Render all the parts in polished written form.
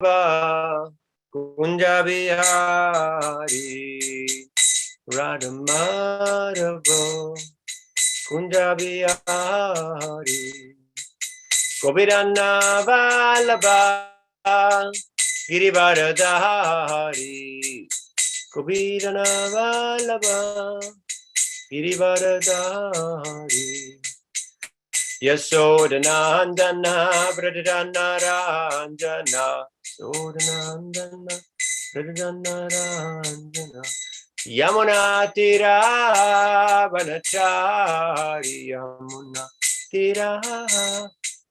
Kunja Bihari Radha Madhava Kunja Bihari Gopirana Vallabha Girivaradhari Gopirana Vallabha Girivaradhari Yasodhanandana Pradhana Ranjana Yasodhanandana Pradhana Ranjana Yamuna Tira Vanachari Yamuna Tira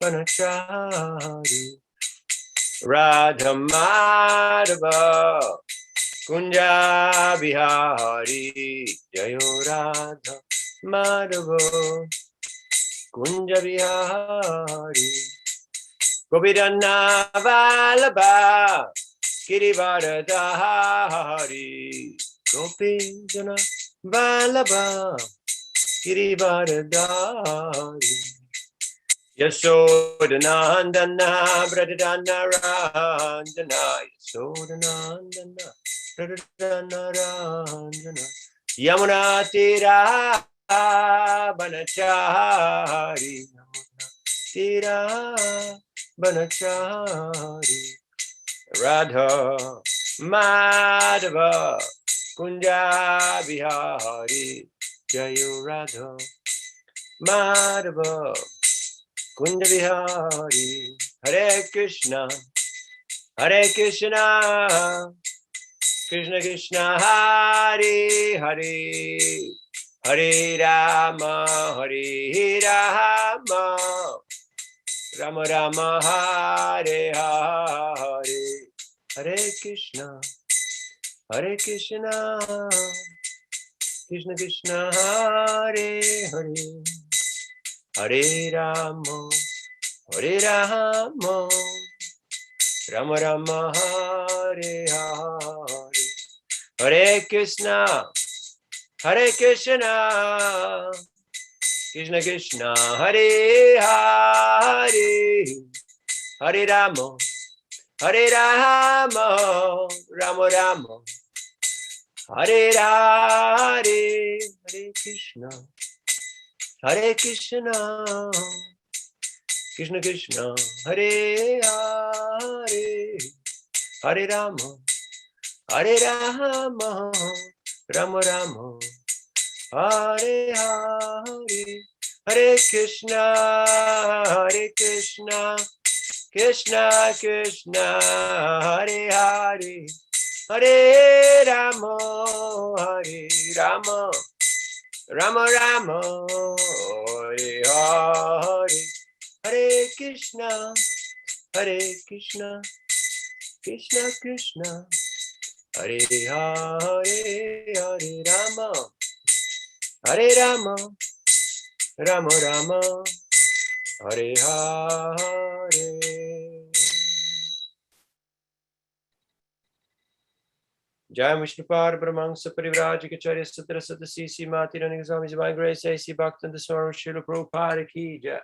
Vanachari Radha Madhava Kunja Bihari Jayo Radha Madhava Kunja Bihari Gopirana Vallabha Girivaradhari Gopirana Vallabha Girivaradhari Yasodhanandana Pradhana Ranjana Yasodhanandana Pradhana Ranjana Yamuna Tira Banachari Yamuna Tira Banachari Radha Madhava Kunja Bihari Jayo Radha Madhava Kunja Bihari Hare Krishna Krishna Krishna Hare Hare Hare Rama Hare Rama Rama Rama Hare Hare Hare Krishna Krishna Krishna Hare Hare Hare Rama Rama Rama Hare Hare Hare Krishna Krishna Krishna Hare Hare Hare Rama Rama Rama Hare Hare Hare Krishna Krishna Hare Hare Hare Rama Rama Rama Hare Hare Hare Krishna Krishna Krishna Hare Hare Hare Rama Rama Rama Hare Hare Hare Krishna Krishna Krishna Hare Hare Hare Rama Rama Rama Hare Hare. Jai Vishnupad Brahmansa Parivrajikacharya Sutra Sadasi Mati Running Swami Divine Grace A.C. Bhaktan Swaram Srila Prabhupada Ki Jai.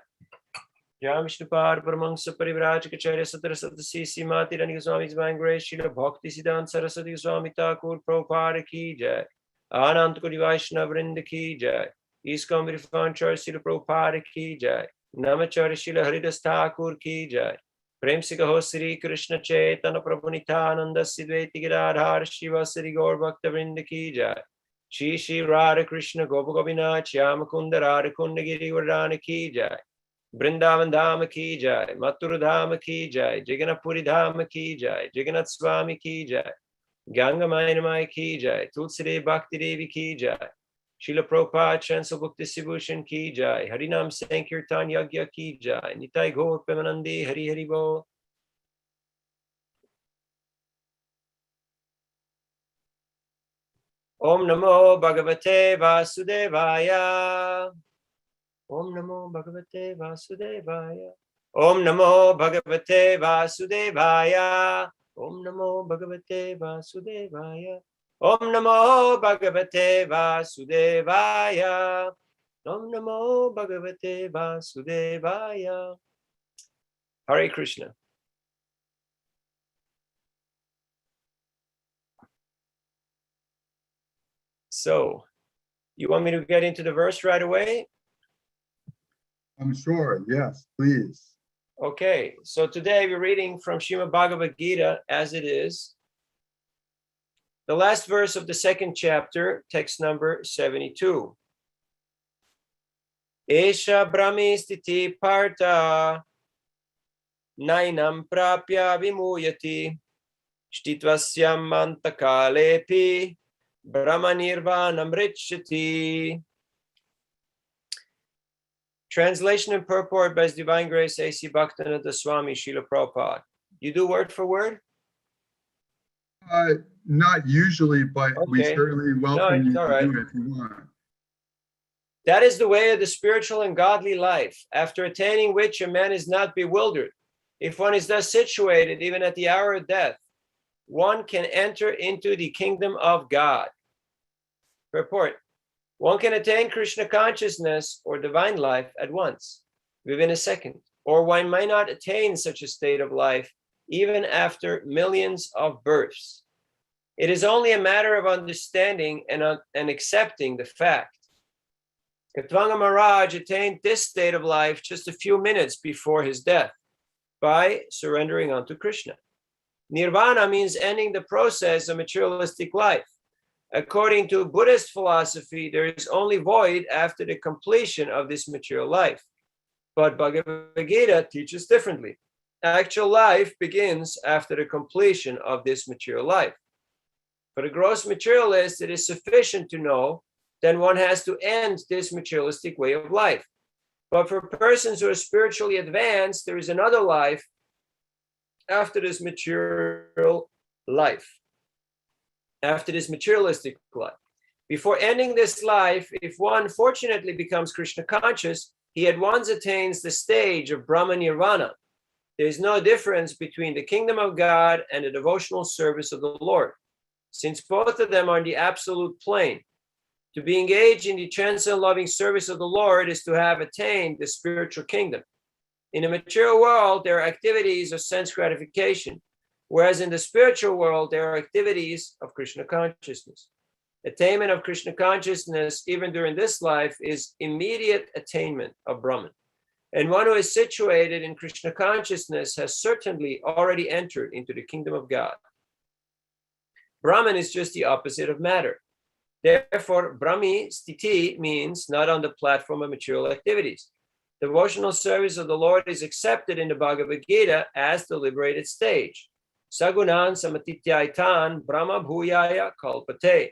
Jai Vishnupad Brahmansa Parivrajikacharya Sutra Sadasi Mati Running Swami Divine Grace Srila Bhakti Siddhanta Saraswati Swami Thakur Prabhupada Ki Jai. Anant Kodi Vaishnava Vrinda Ki Jai. Iskam Virifan Char Srila Prabhupada Ki Jai. Namachar Srila Haridas Thakur Ki Jai. Prem se kaho Sri Krishna Chaitanya Prabhu Nityananda Sidveti Giradhar Shiva Sri Gaur Bhakta Vrinda Ki Jai. Shri Shri Radha Krishna Gopa Gopinath Shyama Kunda Radha Kunda Giri Vardhana Ki Jai. Vrindavan Dhama Ki Jai. Mathura Dhama Ki Jai. Jagannath-puri Dhama Ki Jai. Jagannath Swami Ki Jai. Ganga Mainamai Ki Jai. Tulsi Bhakti Devi Ki Jai. Srila Prabhupada Chansel Bhakti Sibhushan Ki Jai. Harinam Sankirtan Yagya Ki Jai. Nitai Gaur Premanandi Hari Hari Bo. Om Namo Bhagavate Vasudevaya. Om Namo Bhagavate Vasudevaya. Om Namo Bhagavate Vasudevaya. Om Namo Bhagavate Vasudevaya. Om Namo Bhagavate Vasudevaya. Om Namo Bhagavate Vasudevaya. Hare Krishna. So, you want me to get into the verse right away? I'm sure, yes, please. Okay, so today we're reading from Srimad Bhagavad-gita As It Is. The last verse of the second chapter, text number 72. Esha brahmi stiti parta nainam prapya vimuyati shtitvasyam mantakalepi brahmanirvanam richati. Translation and purport by His Divine Grace A.C. Bhaktivinoda Swami Srila Prabhupada. You do word for word? Not usually, but we Okay. certainly No, welcome it's you all to right. do it if you want. That is the way of the spiritual and godly life, after attaining which a man is not bewildered. If one is thus situated, even at the hour of death, one can enter into the kingdom of God. Purport. One can attain Krishna consciousness or divine life at once, within a second, or one might not attain such a state of life even after millions of births. It is only a matter of understanding and accepting the fact. Katwanga Maharaj attained this state of life just a few minutes before his death by surrendering unto Krishna. Nirvana means ending the process of materialistic life. According to Buddhist philosophy, there is only void after the completion of this material life. But Bhagavad-gita teaches differently. Actual life begins after the completion of this material life. For the gross materialist, it is sufficient to know then one has to end this materialistic way of life. But for persons who are spiritually advanced, there is another life after this material life, after this materialistic life. Before ending this life, if one fortunately becomes Krishna conscious, he at once attains the stage of Brahma Nirvana. There is no difference between the kingdom of God and the devotional service of the Lord, since both of them are in the absolute plane. To be engaged in the transcendent loving service of the Lord is to have attained the spiritual kingdom. In the material world, there are activities of sense gratification, whereas in the spiritual world, there are activities of Krishna consciousness. Attainment of Krishna consciousness, even during this life, is immediate attainment of Brahman. And one who is situated in Krishna consciousness has certainly already entered into the kingdom of God. Brahman is just the opposite of matter. Therefore, Brahmi Stiti means not on the platform of material activities. Devotional service of the Lord is accepted in the Bhagavad-gita as the liberated stage. Sagunan samatityaitan Brahma bhuyaya kalpate.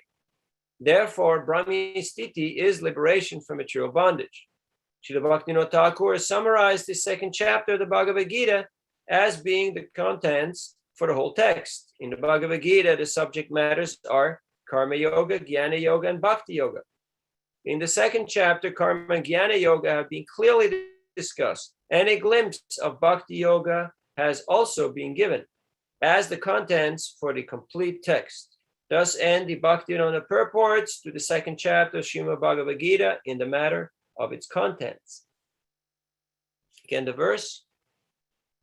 Therefore, Brahmi Stiti is liberation from material bondage. Srila Bhaktivinoda Thakur summarized the second chapter of the Bhagavad-gita as being the contents for the whole text. In the Bhagavad-gita, the subject matters are Karma Yoga, Jnana Yoga, and Bhakti Yoga. In the second chapter, Karma and Jnana Yoga have been clearly discussed, and a glimpse of Bhakti Yoga has also been given as the contents for the complete text. Thus end the Bhaktivinoda purports to the second chapter of Srimad Bhagavad-gita in the matter of its contents. Again, the verse.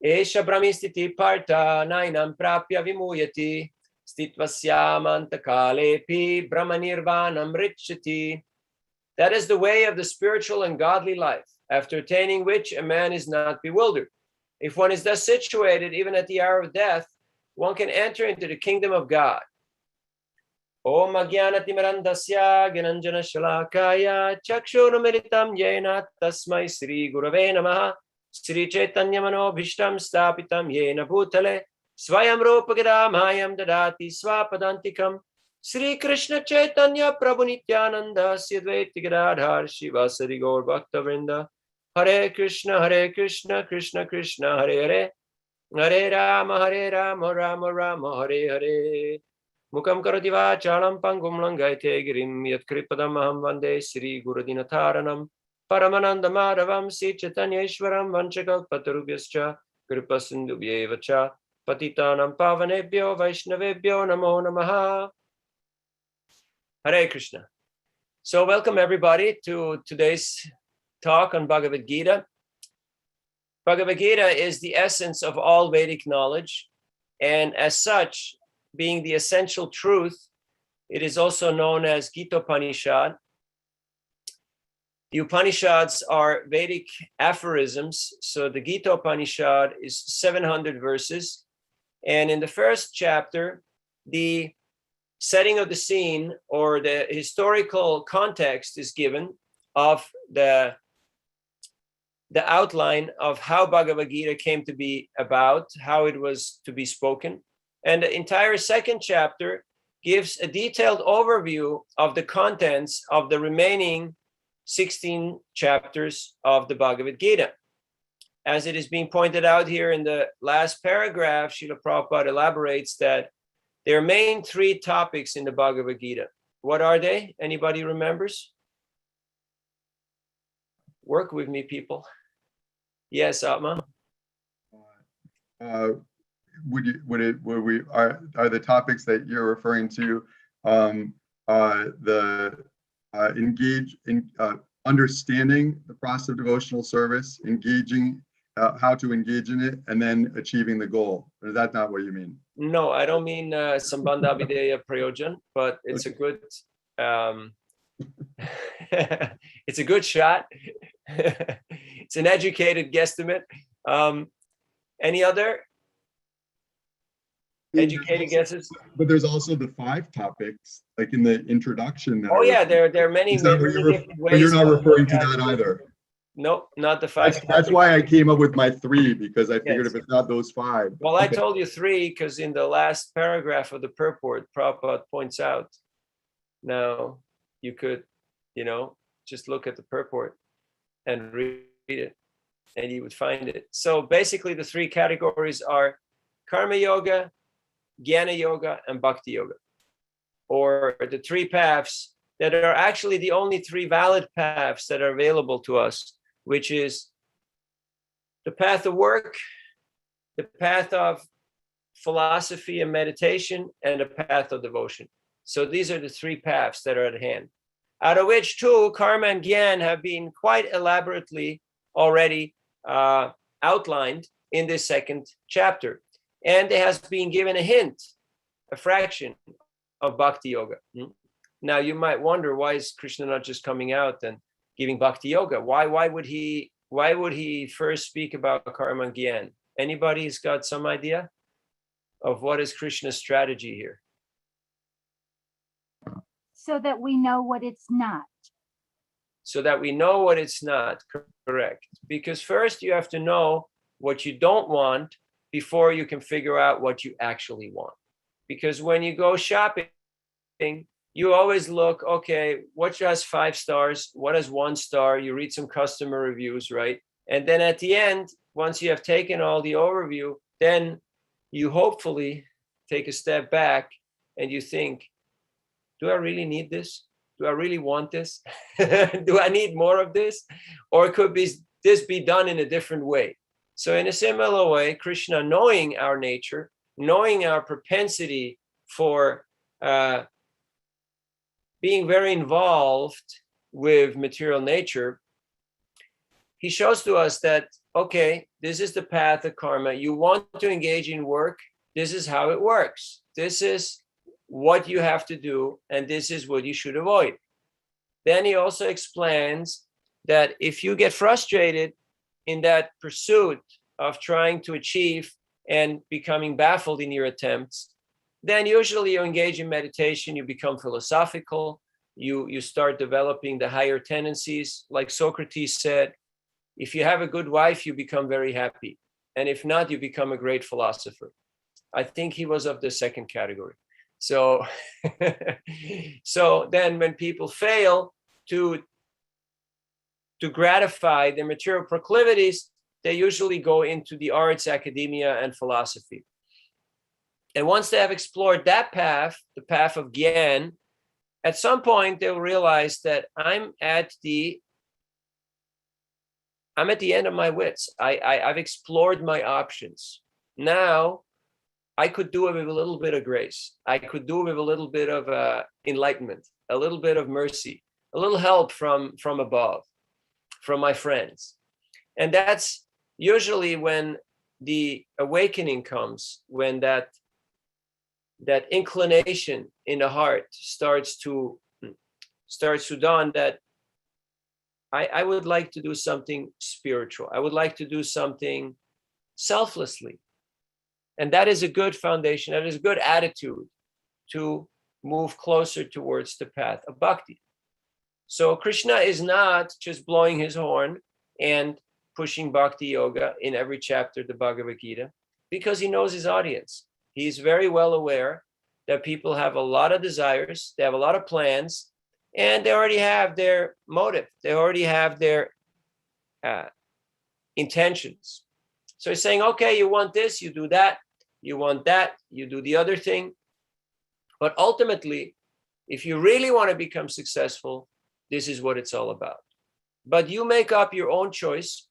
Esha brahmistiti parta nainam prapya vimuyati stitvasyamantakaalepi brahmanirvanam richati. That is the way of the spiritual and godly life, after attaining which a man is not bewildered. If one is thus situated, even at the hour of death, one can enter into the kingdom of God. Om Agyanatimirandasya Gananjana Shalakaya Chakshurumiritam Yena Tasmai Sri Gurave Namaha Sri Chaitanya Manobhishtam Stapitam Yena Bhutale Swayam Rupagadam Dadati Swapadantikam Sri Krishna Chaitanya Prabhu Nityananda Siddvaiti Gadadhar Shivasari Gaur Bhakta Vrinda Hare Krishna Krishna Krishna Hare Hare Hare Rama Rama Rama Hare Hare Mukam karoti vachalam pangum langaite girim yat kripadam aham vande Sri Gurudinataranam Paramananda Madhavam Si Chaitanya Ishwaram Vanchakal Patarubhyascha Kripasindubhyevacha Patitanam Pavanebhyo Vaishnavebhyo Namo Namaha. Hare Krishna. So welcome everybody to today's talk on Bhagavad Gita. Bhagavad Gita is the essence of all Vedic knowledge, and as such, being the essential truth, It is also known as Gita Upanishad. The Upanishads are Vedic aphorisms. So the Gita Upanishad is 700 verses. And in the first chapter, the setting of the scene or the historical context is given of the outline of how Bhagavad Gita came to be about, how it was to be spoken. And the entire second chapter gives a detailed overview of the contents of the remaining 16 chapters of the Bhagavad Gita. As it is being pointed out here in the last paragraph, Srila Prabhupada elaborates that there are main three topics in the Bhagavad Gita. What are they? Anybody remembers? Work with me, people. Yes, Atma. Are the topics that you're referring to understanding the process of devotional service, engaging, how to engage in it, and then achieving the goal? Or is that not what you mean? No, I don't mean Sambandha Videya Prayojan, but it's a good it's a good shot. It's an educated guesstimate. Any other educated guesses? But there's also the 5 topics, like in the introduction. Oh yeah, there are many different ways. But you're not referring to that either. Nope, not the 5. That's why I came up with my 3, because I figured if it's not those 5. Well, I told you 3 because in the last paragraph of the purport, Prabhupada points out. Now, you could, just look at the purport and read it, and you would find it. So basically, the 3 categories are Karma Yoga, Jnana Yoga, and Bhakti Yoga, or the 3 paths that are actually the only 3 valid paths that are available to us, which is the path of work, the path of philosophy and meditation, and the path of devotion. So these are the 3 paths that are at hand, out of which 2, karma and gyan, have been quite elaborately already outlined in this second chapter. And there has been given a hint, a fraction of Bhakti Yoga. Now you might wonder, why is Krishna not just coming out and giving Bhakti Yoga? Why would he first speak about karma and gyan? Anybody's got some idea of what is Krishna's strategy here? So that we know what it's not. So that we know what it's not, correct. Because first you have to know what you don't want before you can figure out what you actually want. Because when you go shopping, you always look, okay, what has 5 stars? What has 1 star? You read some customer reviews, right? And then at the end, once you have taken all the overview, then you hopefully take a step back and you think, do I really need this? Do I really want this? Do I need more of this? Or could this be done in a different way? So in a similar way, Krishna, knowing our nature, knowing our propensity for being very involved with material nature, he shows to us that, okay, this is the path of karma. You want to engage in work. This is how it works. This is what you have to do, and this is what you should avoid. Then he also explains that if you get frustrated in that pursuit of trying to achieve and becoming baffled in your attempts, then usually you engage in meditation, you become philosophical, you start developing the higher tendencies. Like Socrates said, if you have a good wife, you become very happy. And if not, you become a great philosopher. I think he was of the second category. So, so then when people fail to gratify their material proclivities, they usually go into the arts, academia, and philosophy. And once they have explored that path, the path of Gyan, at some point they'll realize that I'm at the end of my wits. I've explored my options. Now I could do it with a little bit of grace. I could do it with a little bit of enlightenment, a little bit of mercy, a little help from above, from my friends. And that's usually when the awakening comes, when that inclination in the heart starts to dawn that I would like to do something spiritual. I would like to do something selflessly. And that is a good foundation. That is a good attitude to move closer towards the path of bhakti. So Krishna is not just blowing his horn and pushing bhakti yoga in every chapter of the Bhagavad-gita, because he knows his audience. He's very well aware that people have a lot of desires, they have a lot of plans, and they already have their motive. They already have their intentions. So he's saying, okay, you want this, you do that. You want that, you do the other thing. But ultimately, if you really want to become successful, this is what it's all about. But you make up your own choice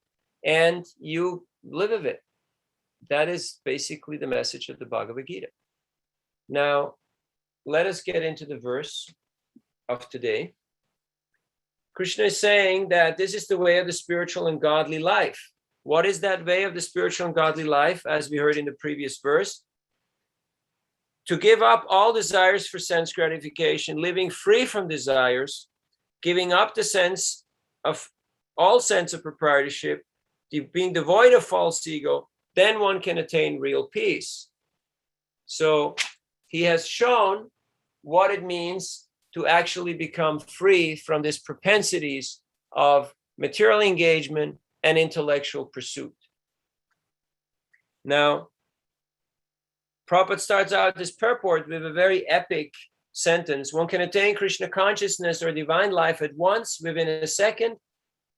and you live with it. That is basically the message of the Bhagavad-gita. Now, let us get into the verse of today. Krishna is saying that this is the way of the spiritual and godly life. What is that way of the spiritual and godly life? As we heard in the previous verse, to give up all desires for sense gratification, living free from desires, giving up the sense of all sense of proprietorship, being devoid of false ego, then one can attain real peace. So he has shown what it means to actually become free from these propensities of material engagement and intellectual pursuit. Now, Prabhupada starts out this purport with a very epic sentence. One can attain Krishna consciousness or divine life at once, within a second,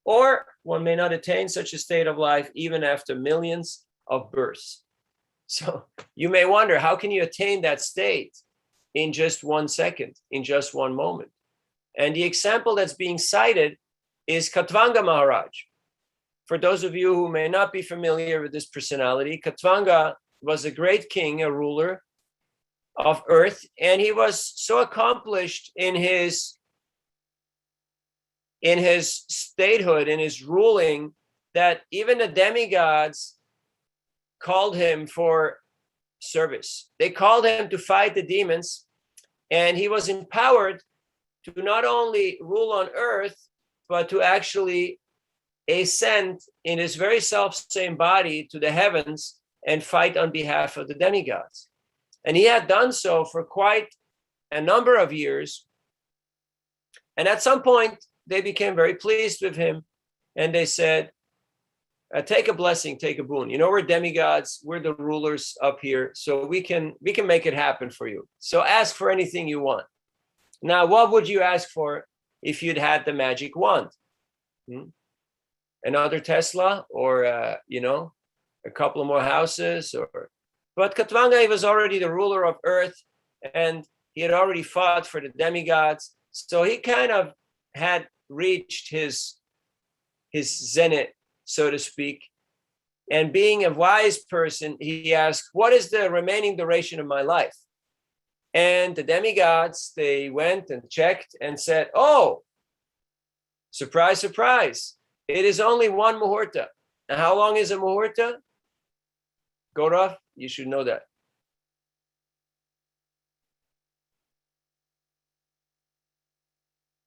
or one may not attain such a state of life even after millions of births. So you may wonder, how can you attain that state in just 1 second, in just one moment? And the example that's being cited is Katwanga Maharaj. For those of you who may not be familiar with this personality, Katwanga was a great king, a ruler of earth, and he was so accomplished in his statehood, in his ruling, that even the demigods called him for service. They called him to fight the demons, and he was empowered to not only rule on earth, but to actually ascend in his very self-same body to the heavens and fight on behalf of the demigods. And he had done so for quite a number of years. And at some point, they became very pleased with him. And they said, take a blessing, take a boon. You know, we're demigods, we're the rulers up here, so we can make it happen for you. So ask for anything you want. Now, what would you ask for if you'd had the magic wand? Another Tesla, or a couple of more houses, but Katwanga, he was already the ruler of earth, and he had already fought for the demigods. So he kind of had reached his zenith, so to speak. And being a wise person, he asked, what is the remaining duration of my life? And the demigods, they went and checked and said, oh, surprise, surprise. It is only one muhurta. And how long is a muhurta? Gaurav, you should know that.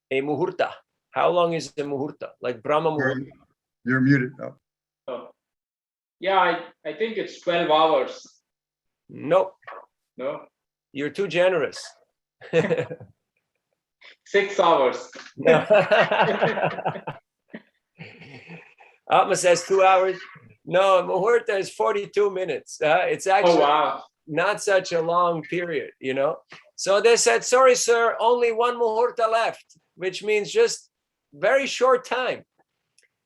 A muhurta. How long is the muhurta? Like Brahma muhurta. You're muted. Oh. Oh. Yeah, I think it's 12 hours. Nope. No? You're too generous. 6 hours. No. Atma says 2 hours. No, muhurta is 42 minutes. It's actually not such a long period, So they said, sorry, sir, only one muhurta left, which means just very short time.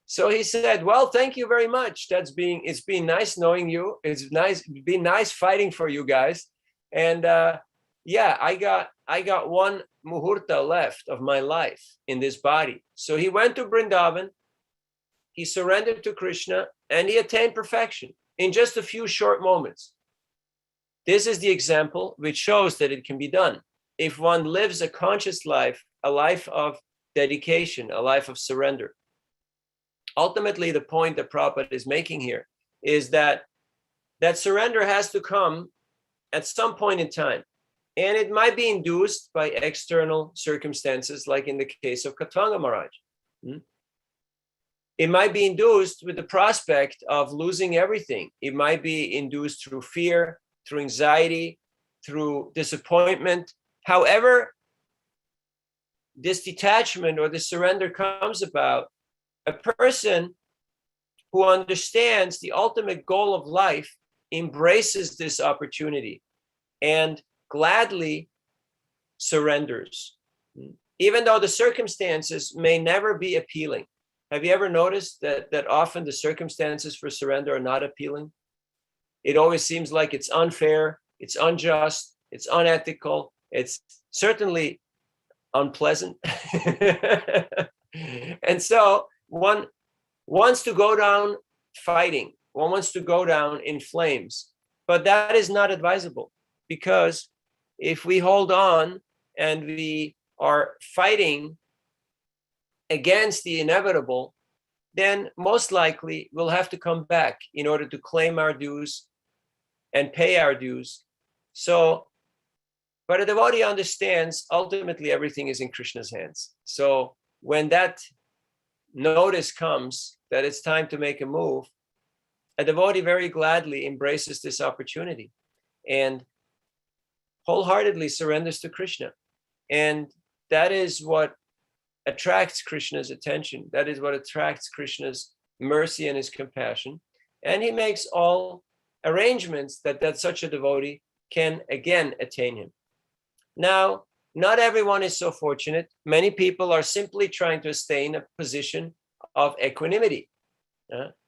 So he said, well, thank you very much. It's been nice knowing you. It's been nice fighting for you guys. And I got one muhurta left of my life in this body. So he went to Vrindavan. He surrendered to Krishna, and he attained perfection in just a few short moments. This is the example which shows that it can be done. If one lives a conscious life, a life of dedication, a life of surrender. Ultimately, the point that Prabhupada is making here is that surrender has to come at some point in time. And it might be induced by external circumstances, like in the case of Katwanga Maharaj. It might be induced with the prospect of losing everything. It might be induced through fear, through anxiety, through disappointment. However, this detachment or this surrender comes about, a person who understands the ultimate goal of life embraces this opportunity and gladly surrenders, even though the circumstances may never be appealing. Have you ever noticed that often the circumstances for surrender are not appealing? It always seems like it's unfair, it's unjust, it's unethical, it's certainly unpleasant. And so one wants to go down fighting, one wants to go down in flames, but that is not advisable, because if we hold on and we are fighting against the inevitable, then most likely we'll have to come back in order to claim our dues and pay our dues. So, but a devotee understands ultimately everything is in Krishna's hands. So when that notice comes that it's time to make a move, a devotee very gladly embraces this opportunity and wholeheartedly surrenders to Krishna. And that is what attracts Krishna's attention. That is what attracts Krishna's mercy and his compassion. And he makes all arrangements that such a devotee can again attain him. Now, not everyone is so fortunate. Many people are simply trying to stay in a position of equanimity.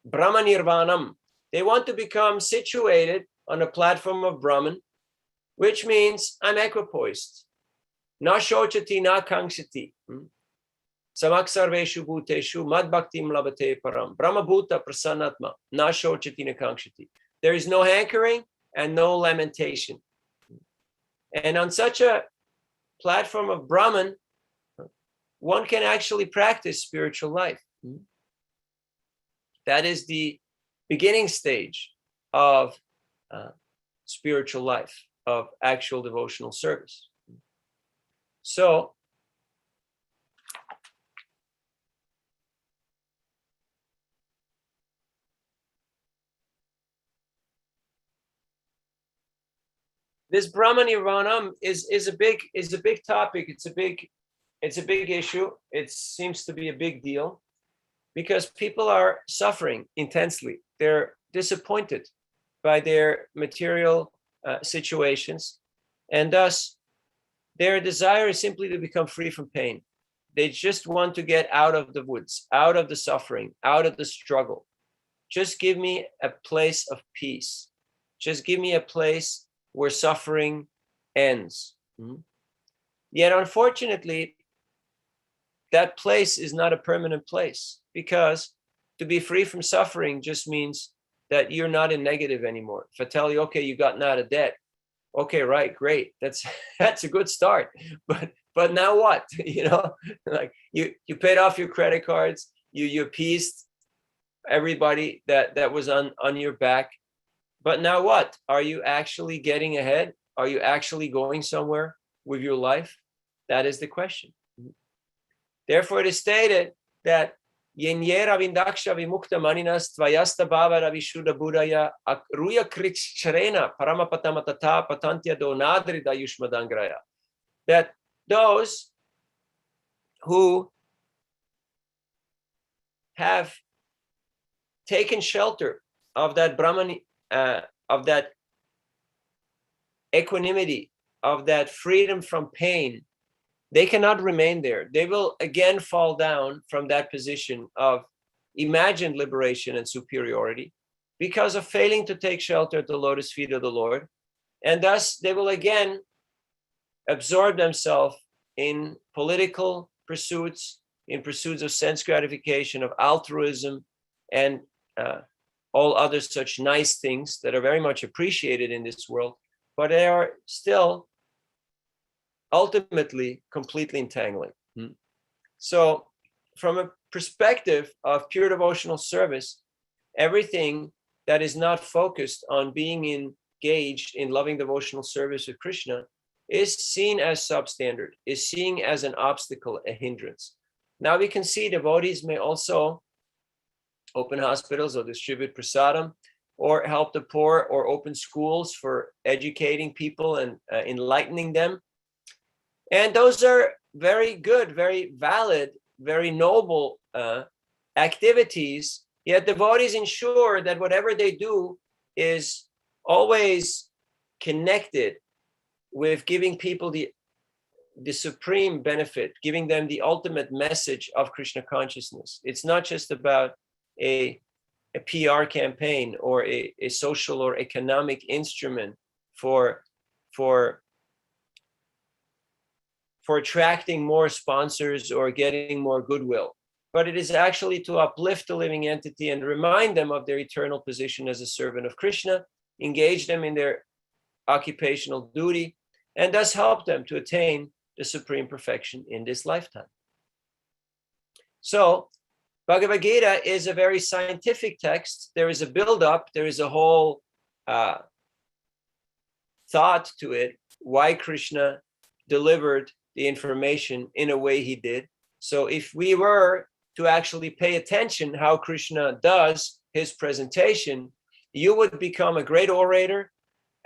Brahma Nirvanam. They want to become situated on a platform of Brahman, which means I'm equipoised. Na shochati na kangshati. Samak sarveshu bhuteshu mad bhaktim labate param. Brahma bhuta prasannatma na shochati na kangshati. There is no hankering and no lamentation. And on such a platform of Brahman, one can actually practice spiritual life. That is the beginning stage of spiritual life, of actual devotional service. So, this Brahma Nirvanam is a big topic. It's a big issue. It seems to be a big deal because people are suffering intensely. They're disappointed by their material situations, and thus their desire is simply to become free from pain. They just want to get out of the woods, out of the suffering, out of the struggle. Just give me a place of peace. Just give me a place where suffering ends. Yet, unfortunately, that place is not a permanent place, because to be free from suffering just means that you're not in negative anymore. If I tell you, okay, you gotten out of debt, okay, right, great, that's a good start. But now what? Like you paid off your credit cards, you appeased everybody that was on your back. But now what? Are you actually getting ahead? Are you actually going somewhere with your life? That is the question. Therefore, it is stated that Yenyera Vindaksha Vimukta Maninas Tvayasta Bhava Ravishuddha Buddhaya Ruya Krichrena Paramapatamatata Patantya Donadrida Yushmadangraya. That those who have taken shelter of that Brahman, of that equanimity, of that freedom from pain, they cannot remain there. They will again fall down from that position of imagined liberation and superiority because of failing to take shelter at the lotus feet of the Lord. And thus they will again absorb themselves in political pursuits, in pursuits of sense gratification, of altruism, and all other such nice things that are very much appreciated in this world, but they are still ultimately completely entangling. So from a perspective of pure devotional service, everything that is not focused on being engaged in loving devotional service with Krishna is seen as substandard, is seen as an obstacle, a hindrance. Now we can see devotees may also open hospitals or distribute prasadam or help the poor or open schools for educating people and enlightening them. And those are very good, very valid, very noble activities. Yet devotees ensure that whatever they do is always connected with giving people the supreme benefit, giving them the ultimate message of Krishna consciousness. It's not just about a PR campaign or a social or economic instrument for attracting more sponsors or getting more goodwill, but it is actually to uplift the living entity and remind them of their eternal position as a servant of Krishna, engage them in their occupational duty, and thus help them to attain the supreme perfection in this lifetime. So Bhagavad Gita is a very scientific text. There is a build-up, there is a whole thought to it, why Krishna delivered the information in a way he did. So if we were to actually pay attention how Krishna does his presentation, you would become a great orator,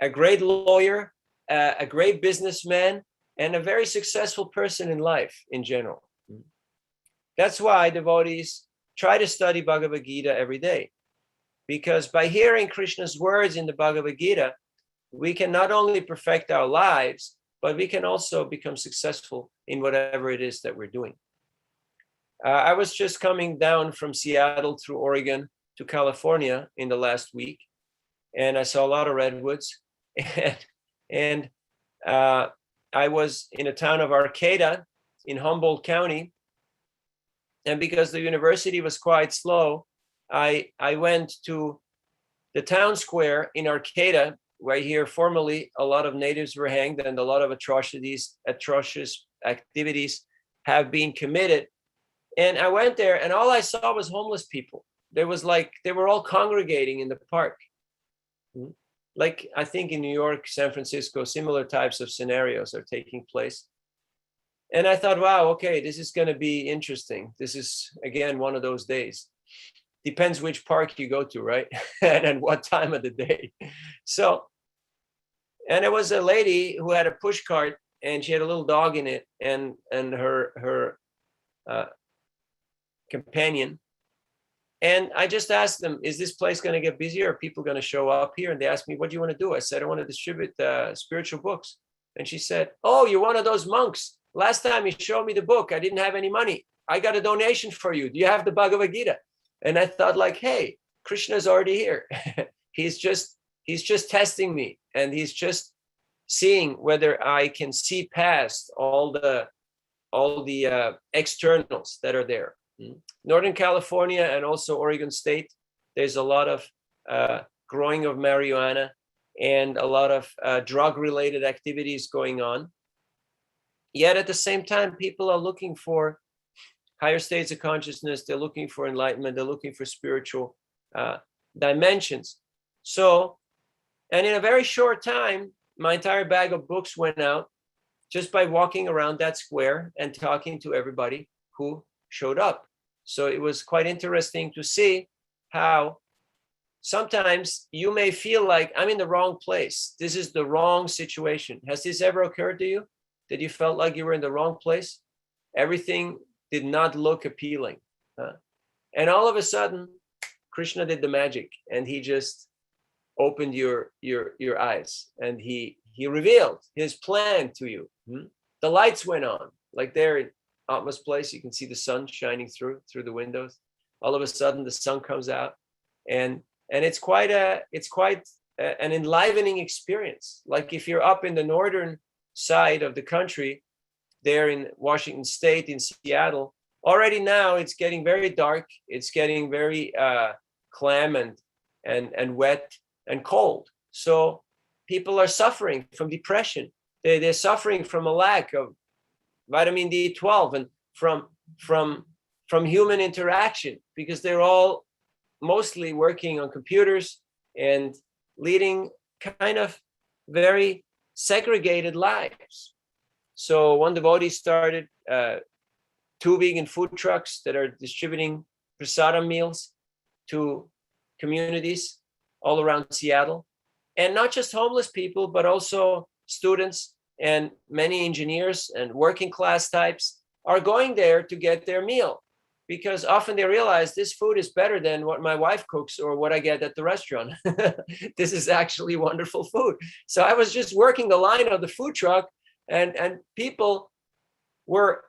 a great lawyer, a great businessman, and a very successful person in life in general. That's why devotees try to study Bhagavad Gita every day, because by hearing Krishna's words in the Bhagavad Gita, we can not only perfect our lives, but we can also become successful in whatever it is that we're doing. I was just coming down from Seattle through Oregon to California in the last week, and I saw a lot of redwoods. And I was in a town of Arcata in Humboldt County, and because the university was quite slow, I went to the town square in Arcata, where here formerly a lot of natives were hanged and a lot of atrocious activities have been committed. And I went there and all I saw was homeless people. There was they were all congregating in the park. Like I think in New York, San Francisco, similar types of scenarios are taking place. And I thought, wow, okay, this is going to be interesting. This is, again, one of those days. Depends which park you go to, right? and what time of the day. So, and it was a lady who had a push cart and she had a little dog in it and her companion. And I just asked them, is this place going to get busier? Are people going to show up here? And they asked me, what do you want to do? I said, I want to distribute spiritual books. And she said, oh, you're one of those monks. Last time you showed me the book, I didn't have any money. I got a donation for you. Do you have the Bhagavad Gita? And I thought hey, Krishna's already here. He's just testing me. And he's just seeing whether I can see past all the externals that are there. Northern California and also Oregon State, there's a lot of growing of marijuana and a lot of drug-related activities going on. Yet at the same time, people are looking for higher states of consciousness. They're looking for enlightenment. They're looking for spiritual dimensions. So, and in a very short time, my entire bag of books went out just by walking around that square and talking to everybody who showed up. So it was quite interesting to see how sometimes you may feel like I'm in the wrong place. This is the wrong situation. Has this ever occurred to you that you felt like you were in the wrong place? Everything did not look appealing. And all of a sudden, Krishna did the magic and he just opened your eyes and he revealed his plan to you. The lights went on, like there in Atma's place, you can see the sun shining through the windows. All of a sudden the sun comes out and it's quite an enlivening experience. Like if you're up in the northern side of the country, there in Washington State, in Seattle, already now it's getting very dark. It's getting very clam and wet and cold. So people are suffering from depression. They're suffering from a lack of vitamin D12 and from human interaction, because they're all mostly working on computers and leading kind of very segregated lives. So one devotee started 2 vegan food trucks that are distributing prasadam meals to communities all around Seattle. And not just homeless people, but also students and many engineers and working class types are going there to get their meal, because often they realize this food is better than what my wife cooks or what I get at the restaurant. This is actually wonderful food. So I was just working the line of the food truck, and people were,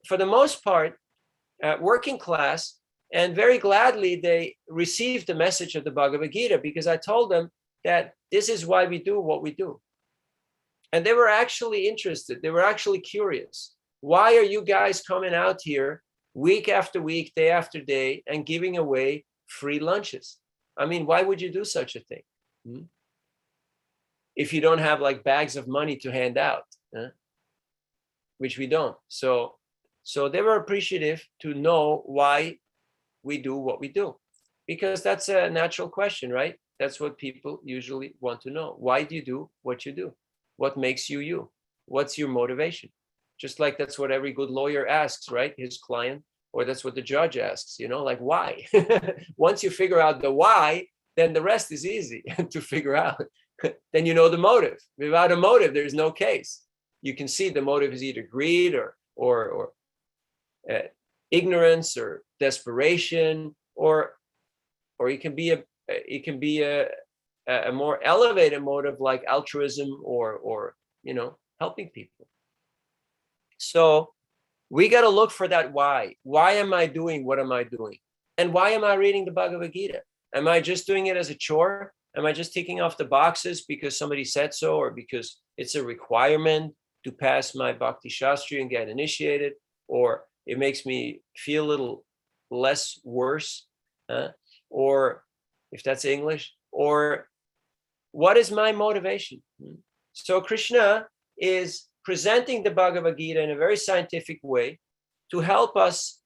for the most part, working class, and very gladly they received the message of the Bhagavad-gita, because I told them that this is why we do what we do. And they were actually interested. They were actually curious. Why are you guys coming out here week after week, day after day, and giving away free lunches? I mean, why would you do such a thing? If you don't have like bags of money to hand out, which we don't. So they were appreciative to know why we do what we do, because that's a natural question, right? That's what people usually want to know. Why do you do what you do? What makes you you? What's your motivation? Just like that's what every good lawyer asks, right? His client, or that's what the judge asks, like why? Once you figure out the why, then the rest is easy to figure out. Then you know the motive. Without a motive, there's no case. You can see the motive is either greed or ignorance or desperation, or it can be a more elevated motive like altruism or helping people. So we got to look for that why. Why am I doing what am I doing? And why am I reading the Bhagavad-gita? Am I just doing it as a chore? Am I just ticking off the boxes because somebody said so, or because it's a requirement to pass my Bhakti Shastri and get initiated, or it makes me feel a little less worse, or if that's English, or what is my motivation? So Krishna is presenting the Bhagavad-gita in a very scientific way to help us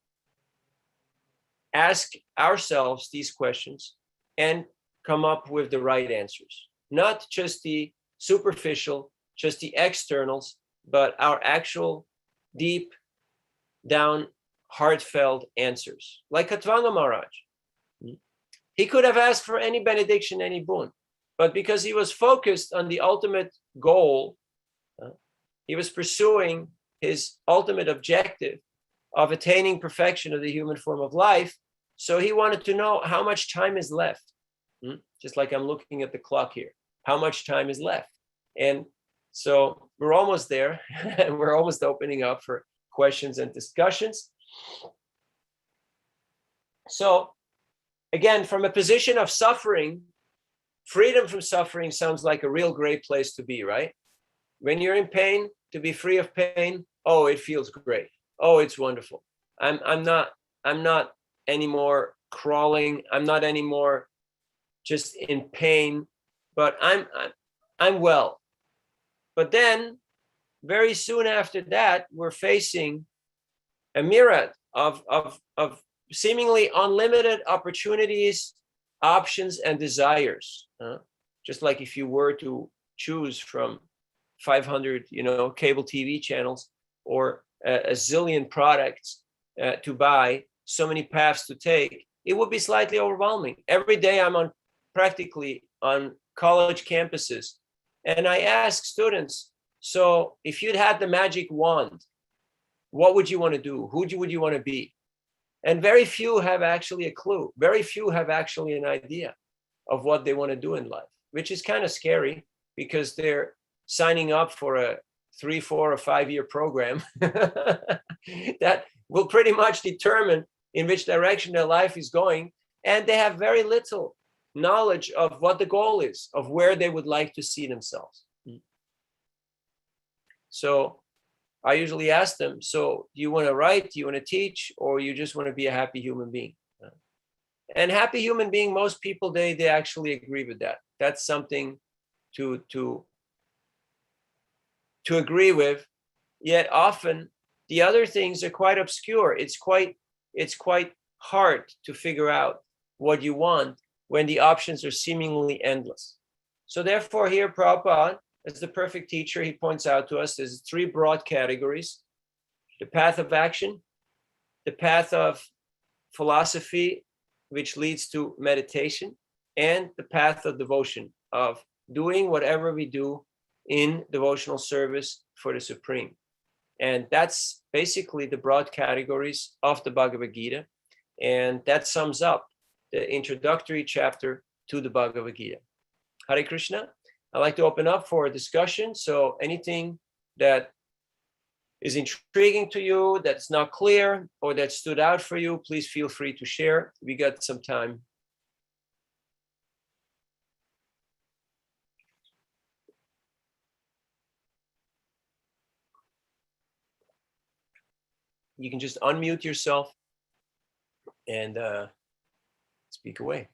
ask ourselves these questions and come up with the right answers. Not just the superficial, just the externals, but our actual deep down heartfelt answers. Like Katwanga Maharaj. He could have asked for any benediction, any boon, but because he was focused on the ultimate goal, he was pursuing his ultimate objective of attaining perfection of the human form of life. So he wanted to know how much time is left. Just like I'm looking at the clock here, how much time is left? And so we're almost there, and we're almost opening up for questions and discussions. So again, from a position of suffering, freedom from suffering sounds like a real great place to be, right? When you're in pain, to be free of pain, oh, it feels great. Oh, it's wonderful. I'm not anymore crawling. I'm not anymore just in pain, but I'm well. But then very soon after that, we're facing a myriad of seemingly unlimited opportunities, options, and desires. Just like if you were to choose from 500, cable TV channels, or a zillion products to buy, so many paths to take, it would be slightly overwhelming. Every day I'm practically on college campuses, and I ask students, so if you'd had the magic wand, what would you want to do? Who would you want to be? And very few have actually a clue. Very few have actually an idea of what they want to do in life, which is kind of scary, because they're signing up for a 3, 4, or 5 year program that will pretty much determine in which direction their life is going. And they have very little knowledge of what the goal is, of where they would like to see themselves. So I usually ask them, so do you want to write, do you want to teach, or you just want to be a happy human being? And happy human being, most people, they actually agree with that. That's something to agree with. Yet often the other things are quite obscure. It's quite hard to figure out what you want when the options are seemingly endless. So therefore here Prabhupada as the perfect teacher, he points out to us there's 3 broad categories: the path of action, the path of philosophy, which leads to meditation, and the path of devotion, of doing whatever we do in devotional service for the Supreme. And that's basically the broad categories of the Bhagavad Gita. And that sums up the introductory chapter to the Bhagavad Gita. Hare Krishna. I'd like to open up for a discussion. So anything that is intriguing to you, that's not clear, or that stood out for you, please feel free to share. We got some time. You can just unmute yourself and speak away.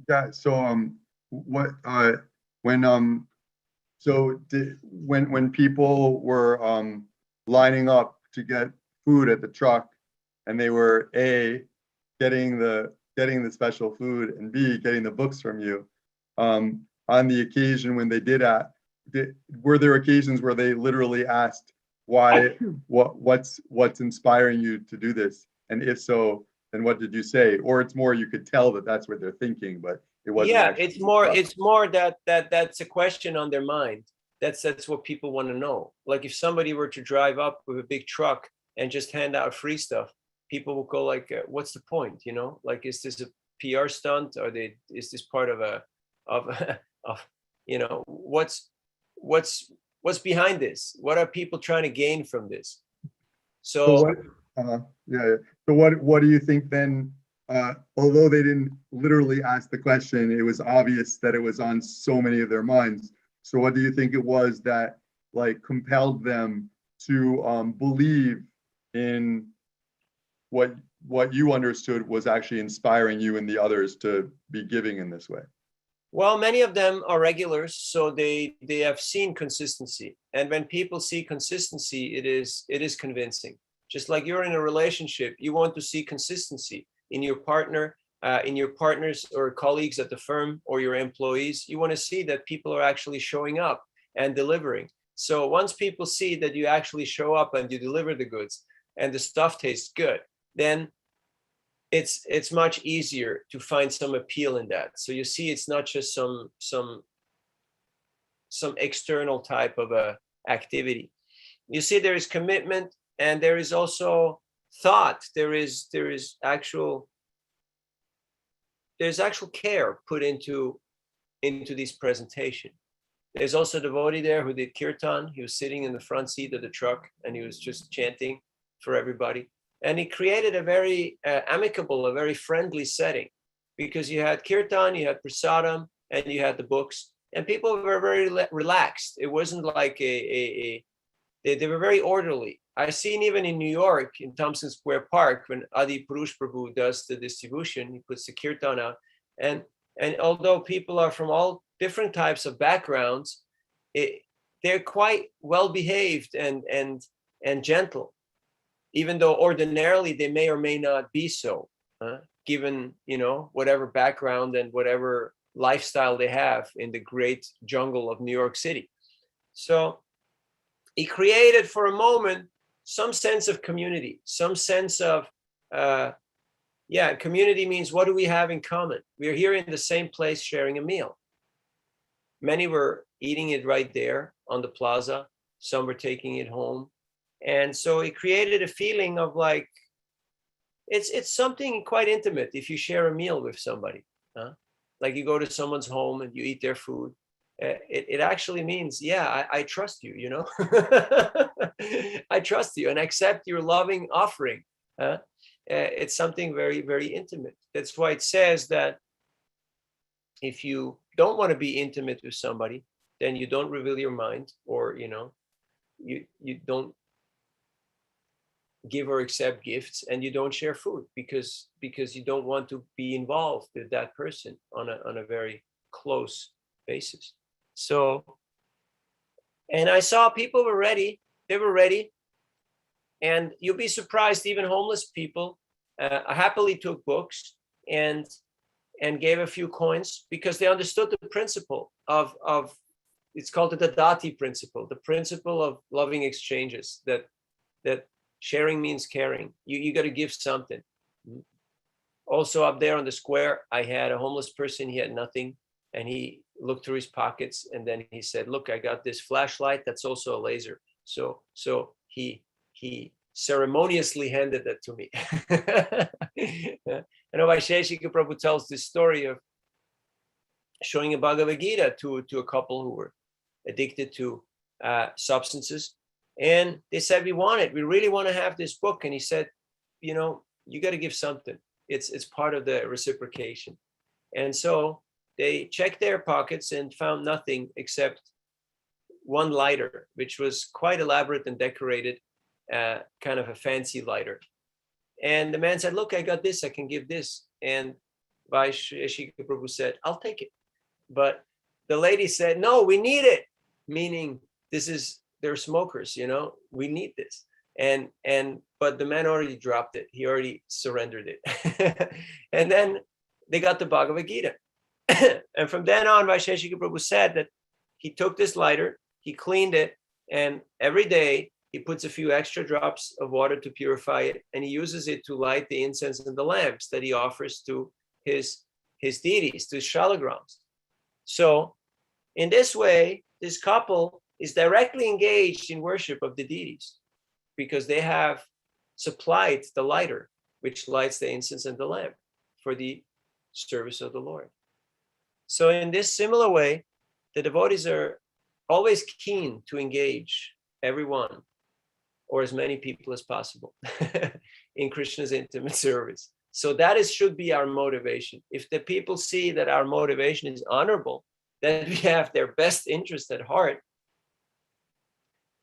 Yeah, so what when when people were lining up to get food at the truck, and they were A, getting the special food, and B, getting the books from you, on the occasion when they did that, were there occasions where they literally asked why, what's inspiring you to do this? And if so, then what did you say? Or it's more you could tell that that's what they're thinking, but it wasn't. Yeah, it's more that that's a question on their mind. That's what people want to know. Like if somebody were to drive up with a big truck and just hand out free stuff, people will go like, what's the point? You know, like, is this a PR stunt, or is this part of you know, what's behind this? What are people trying to gain from this? So what do you think then? Although they didn't literally ask the question, it was obvious that it was on so many of their minds. So what do you think it was that like compelled them to believe in what you understood was actually inspiring you and the others to be giving in this way? Well, many of them are regulars, so they have seen consistency. And when people see consistency, it is convincing. Just like you're in a relationship, you want to see consistency in your partner, in your partners or colleagues at the firm, or your employees. You want to see that people are actually showing up and delivering. So once people see that you actually show up and you deliver the goods and the stuff tastes good, then it's much easier to find some appeal in that. So you see, it's not just some external type of a activity. You see, there is commitment, and there is also thought. There's actual care put into this presentation. There's also a devotee there who did kirtan. He was sitting in the front seat of the truck, and he was just chanting for everybody. And he created a very amicable, a very friendly setting, because you had kirtan, you had prasadam, and you had the books, and people were very relaxed. It wasn't like they were very orderly. I've seen even in New York, in Thompson Square Park, when Adi Purush Prabhu does the distribution, he puts the kirtan out. And although people are from all different types of backgrounds, they're quite well behaved and gentle, even though ordinarily they may or may not be so, given, you know, whatever background and whatever lifestyle they have in the great jungle of New York City. So he created for a moment some sense of community, some sense of, community means, what do we have in common? We are here in the same place sharing a meal. Many were eating it right there on the plaza. Some were taking it home. And so it created a feeling of like, it's something quite intimate if you share a meal with somebody. Like you go to someone's home and you eat their food. It actually means, yeah, I trust you, you know. I trust you and accept your loving offering. It's something very, very intimate. That's why it says that if you don't want to be intimate with somebody, then you don't reveal your mind, or, you know, you don't give or accept gifts, and you don't share food because you don't want to be involved with that person on a very close basis. So, and I saw people were ready. They were ready. And you'll be surprised, even homeless people happily took books. And and gave a few coins because they understood the principle of it's called the Dadati principle, the principle of loving exchanges, that sharing means caring. You got to give something. Also up there on the square, I had a homeless person. He had nothing, and he looked through his pockets, and then he said, look, I got this flashlight that's also a laser. So he ceremoniously handed that to me. And Vaisheshika Prabhu tells this story of showing a Bhagavad-gita to a couple who were addicted to substances. And they said, we really want to have this book. And he said, you got to give something. It's part of the reciprocation. And so they checked their pockets and found nothing except one lighter, which was quite elaborate and decorated, kind of a fancy lighter. And the man said, look, I got this, I can give this. And Vaisheshika Prabhu said, I'll take it. But the lady said, no, we need it. Meaning they're smokers, we need this. But the man already dropped it. He already surrendered it. And then they got the Bhagavad-gita. And from then on, Vaisheshika Prabhu said that he took this lighter, he cleaned it, and every day he puts a few extra drops of water to purify it, and he uses it to light the incense and the lamps that he offers to his deities, to his shalagrams. So in this way, this couple is directly engaged in worship of the deities because they have supplied the lighter, which lights the incense and the lamp for the service of the Lord. So in this similar way, the devotees are always keen to engage everyone or as many people as possible in Krishna's intimate service. So that should be our motivation. If the people see that our motivation is honorable, that we have their best interest at heart,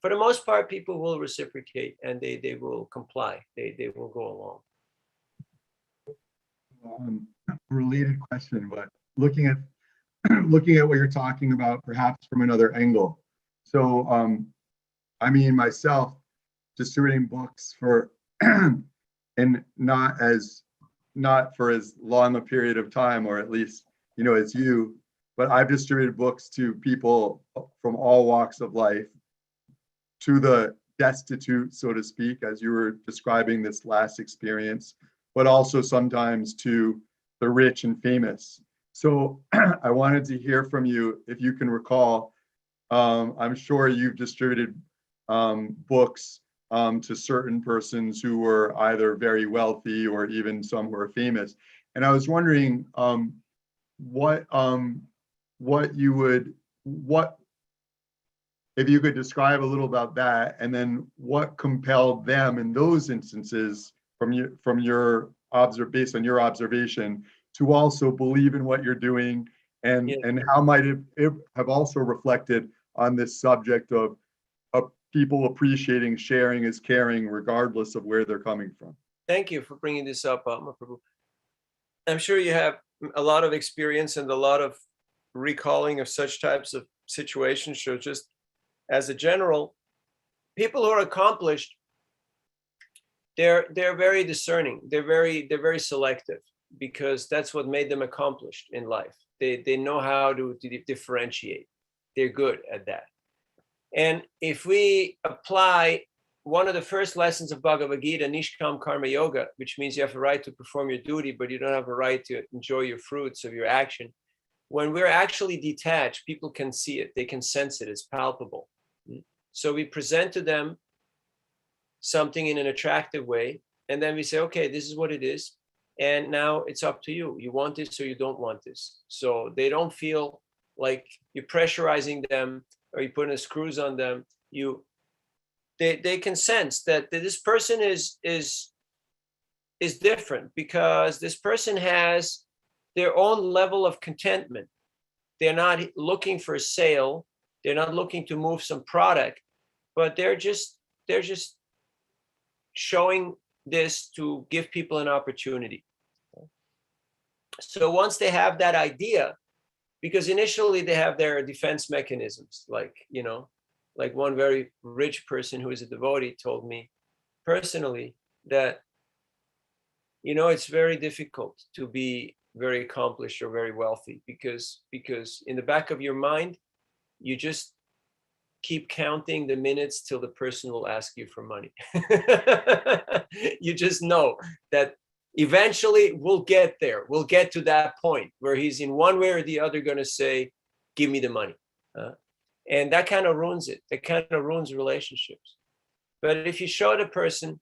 for the most part, people will reciprocate and they will comply. They will go along. Related question, but looking at what you're talking about, perhaps from another angle. So, myself, distributing books for, and not for as long a period of time, or at least, as you, but I've distributed books to people from all walks of life, to the destitute, so to speak, as you were describing this last experience, but also sometimes to the rich and famous. So I wanted to hear from you, if you can recall. I'm sure you've distributed books to certain persons who were either very wealthy or even some who are famous. And I was wondering if you could describe a little about that, and then what compelled them in those instances based on your observation, to also believe in what you're doing, and how might it have also reflected on this subject of people appreciating sharing as caring, regardless of where they're coming from. Thank you for bringing this up, Mahaprabhu. I'm sure you have a lot of experience and a lot of recalling of such types of situations. So just as a general, people who are accomplished, they're very discerning. They're very selective, because that's what made them accomplished in life. They know how to differentiate. They're good at that. And if we apply one of the first lessons of Bhagavad-gita, Nishkam Karma Yoga, which means you have a right to perform your duty, but you don't have a right to enjoy your fruits of your action. When we're actually detached, people can see it. They can sense it. It's palpable. So we present to them something in an attractive way, and then we say, okay, this is what it is. And now it's up to you. You want this or you don't want this. So they don't feel like you're pressurizing them or you're putting the screws on them. They can sense that this person is different, because this person has their own level of contentment. They're not looking for a sale. They're not looking to move some product, but they're just showing this to give people an opportunity. So once they have that idea, because initially they have their defense mechanisms, like one very rich person who is a devotee told me personally that, it's very difficult to be very accomplished or very wealthy, because in the back of your mind, you just keep counting the minutes till the person will ask you for money. You just know that eventually we'll get there. We'll get to that point where he's in one way or the other going to say, give me the money. And that kind of ruins it. That kind of ruins relationships. But if you show the person,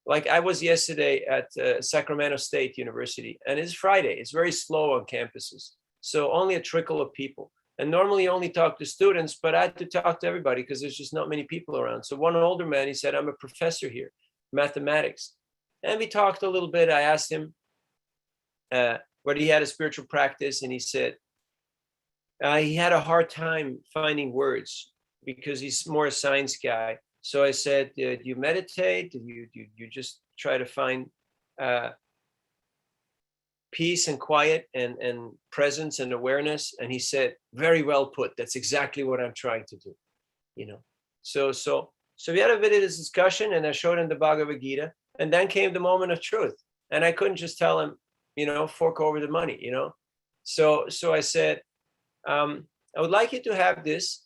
like I was yesterday at Sacramento State University, and it's Friday. It's very slow on campuses. So only a trickle of people. And normally you only talk to students, but I had to talk to everybody because there's just not many people around. So one older man, he said, I'm a professor here, mathematics. And we talked a little bit. I asked him whether he had a spiritual practice. And he said he had a hard time finding words because he's more a science guy. So I said, do you meditate? Do you just try to find peace and quiet and presence and awareness? And he said, very well put. That's exactly what I'm trying to do. You know, so we had a bit of this discussion, and I showed him the Bhagavad-gita, and then came the moment of truth. And I couldn't just tell him, you know, fork over the money, you know. So I said, I would like you to have this,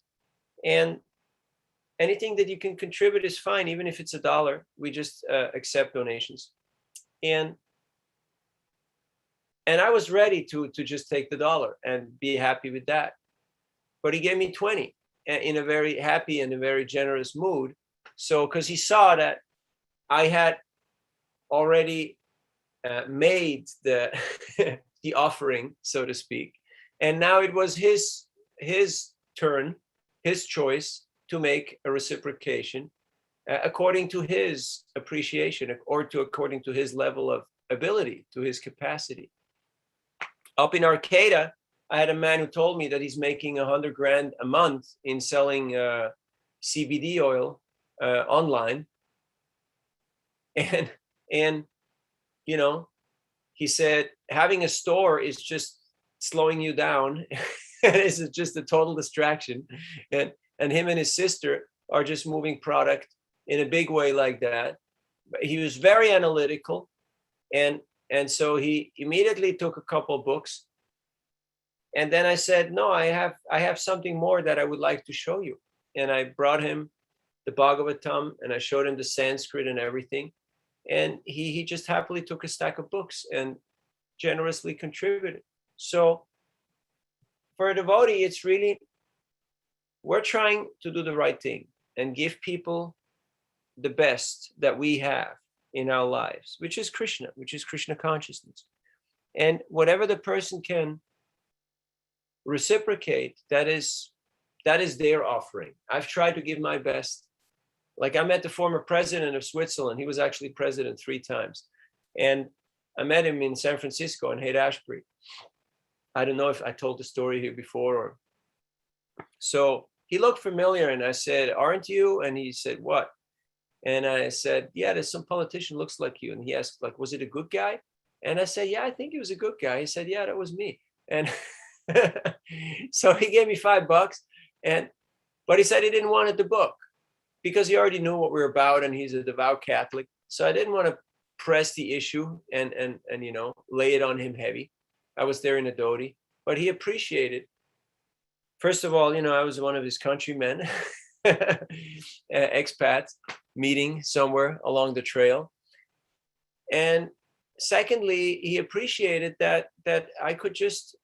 and anything that you can contribute is fine, even if it's $1. We just accept donations. And I was ready to just take the $1 and be happy with that. But he gave me 20 in a very happy and a very generous mood. So, because he saw that I had already made the the offering, so to speak, and now it was his turn, his choice to make a reciprocation according to his appreciation, or according to his level of ability, to his capacity. Up in Arcata, I had a man who told me that he's making $100,000 a month in selling CBD oil online, and you know, he said having a store is just slowing you down. This is just a total distraction, and him and his sister are just moving product in a big way like that. But he was very analytical, and so he immediately took a couple books. And then I said, no, I have something more that I would like to show you. And I brought him the Bhagavatam, and I showed him the Sanskrit and everything. And he just happily took a stack of books and generously contributed. So for a devotee, it's really, we're trying to do the right thing and give people the best that we have in our lives, which is Krishna, which is Krishna consciousness. And whatever the person can reciprocate, that is their offering. I've tried to give my best. Like, I met the former president of Switzerland. He was actually president 3 times. And I met him in San Francisco in Haight-Ashbury. I don't know if I told the story here before. So he looked familiar, and I said, aren't you? And he said, what? And I said, yeah, there's some politician looks like you. And he asked, like, was it a good guy? And I said, yeah, I think he was a good guy. He said, yeah, that was me. And so he gave me $5, but he said he didn't want the book because he already knew what we were about, and he's a devout Catholic. So I didn't want to press the issue and you know, lay it on him heavy. I was there in a dhoti, but he appreciated. First of all, you know, I was one of his countrymen, expats, meeting somewhere along the trail. And secondly, he appreciated that I could just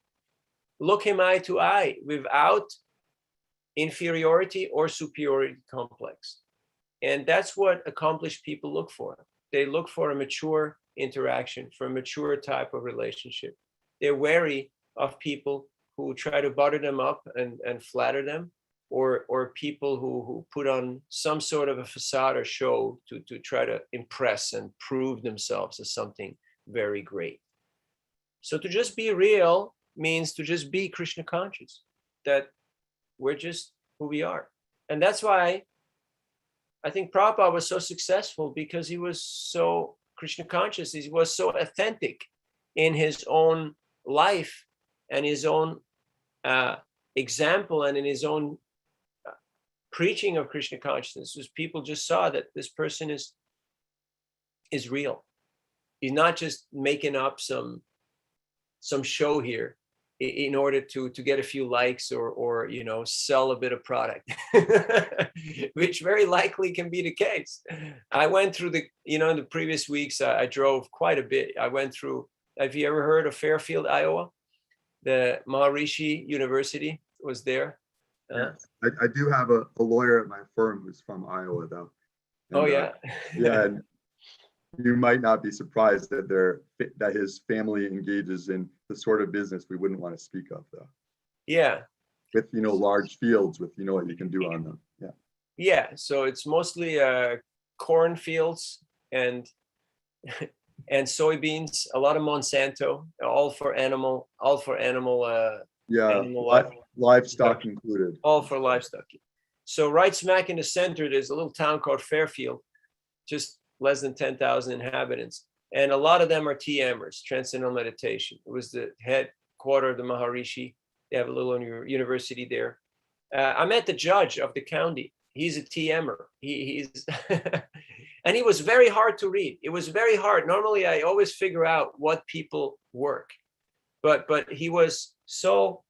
look him eye to eye without inferiority or superiority complex. And that's what accomplished people look for. They look for a mature interaction, for a mature type of relationship. They're wary of people who try to butter them up and flatter them, or people who put on some sort of a facade or show to try to impress and prove themselves as something very great. So to just be real means to just be Krishna conscious, that we're just who we are. And that's why I think Prabhupada was so successful, because he was so Krishna conscious. He was so authentic in his own life and his own example, and in his own preaching of Krishna consciousness. Was people just saw that this person is real. He's not just making up some some show here in order to get a few likes or sell a bit of product, which very likely can be the case. I went through in the previous weeks, I drove quite a bit. I went through, have you ever heard of Fairfield, Iowa? The Maharishi University was there. Yes. I do have a lawyer at my firm who's from Iowa, though. And, Oh, yeah. yeah, and you might not be surprised that his family engages in the sort of business we wouldn't want to speak of, though. Yeah. With large fields with what you can do on them. Yeah. Yeah. So it's mostly cornfields and soybeans, a lot of Monsanto, all for animal Livestock included. All for livestock. So right smack in the center, there's a little town called Fairfield, just less than 10,000 inhabitants. And a lot of them are TMers, Transcendental Meditation. It was the headquarters of the Maharishi. They have a little university there. I met the judge of the county. He's a TMer. He's and he was very hard to read. It was very hard. Normally, I always figure out what people work. But he was so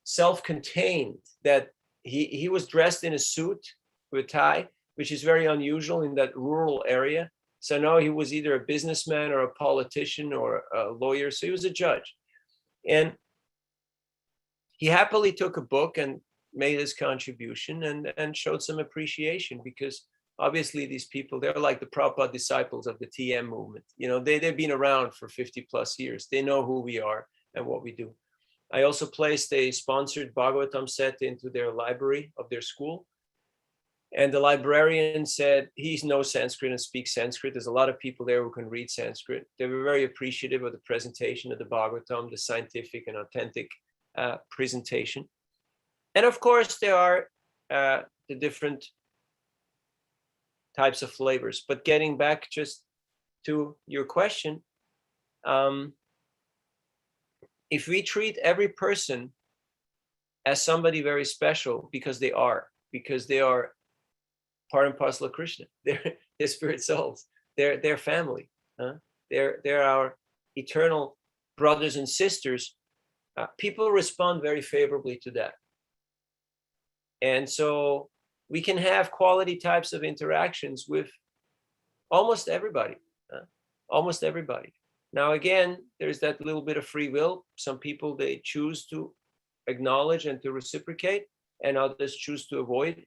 self-contained that he was dressed in a suit with a tie, which is very unusual in that rural area. So no, he was either a businessman or a politician or a lawyer. So he was a judge. And he happily took a book and made his contribution and showed some appreciation, because obviously these people, they're like the Prabhupada disciples of the TM movement. They've been around for 50 plus years. They know who we are and what we do. I also placed a sponsored Bhagavatam set into their library of their school. And the librarian said, he knows Sanskrit and speaks Sanskrit. There's a lot of people there who can read Sanskrit. They were very appreciative of the presentation of the Bhagavatam, the scientific and authentic presentation. And of course, there are the different types of flavors. But getting back just to your question, if we treat every person as somebody very special because they are part and parcel of Krishna, they're spirit souls, they're family, they're our eternal brothers and sisters, people respond very favorably to that. And so we can have quality types of interactions with almost everybody, Now, again, there's that little bit of free will. Some people, they choose to acknowledge and to reciprocate, and others choose to avoid.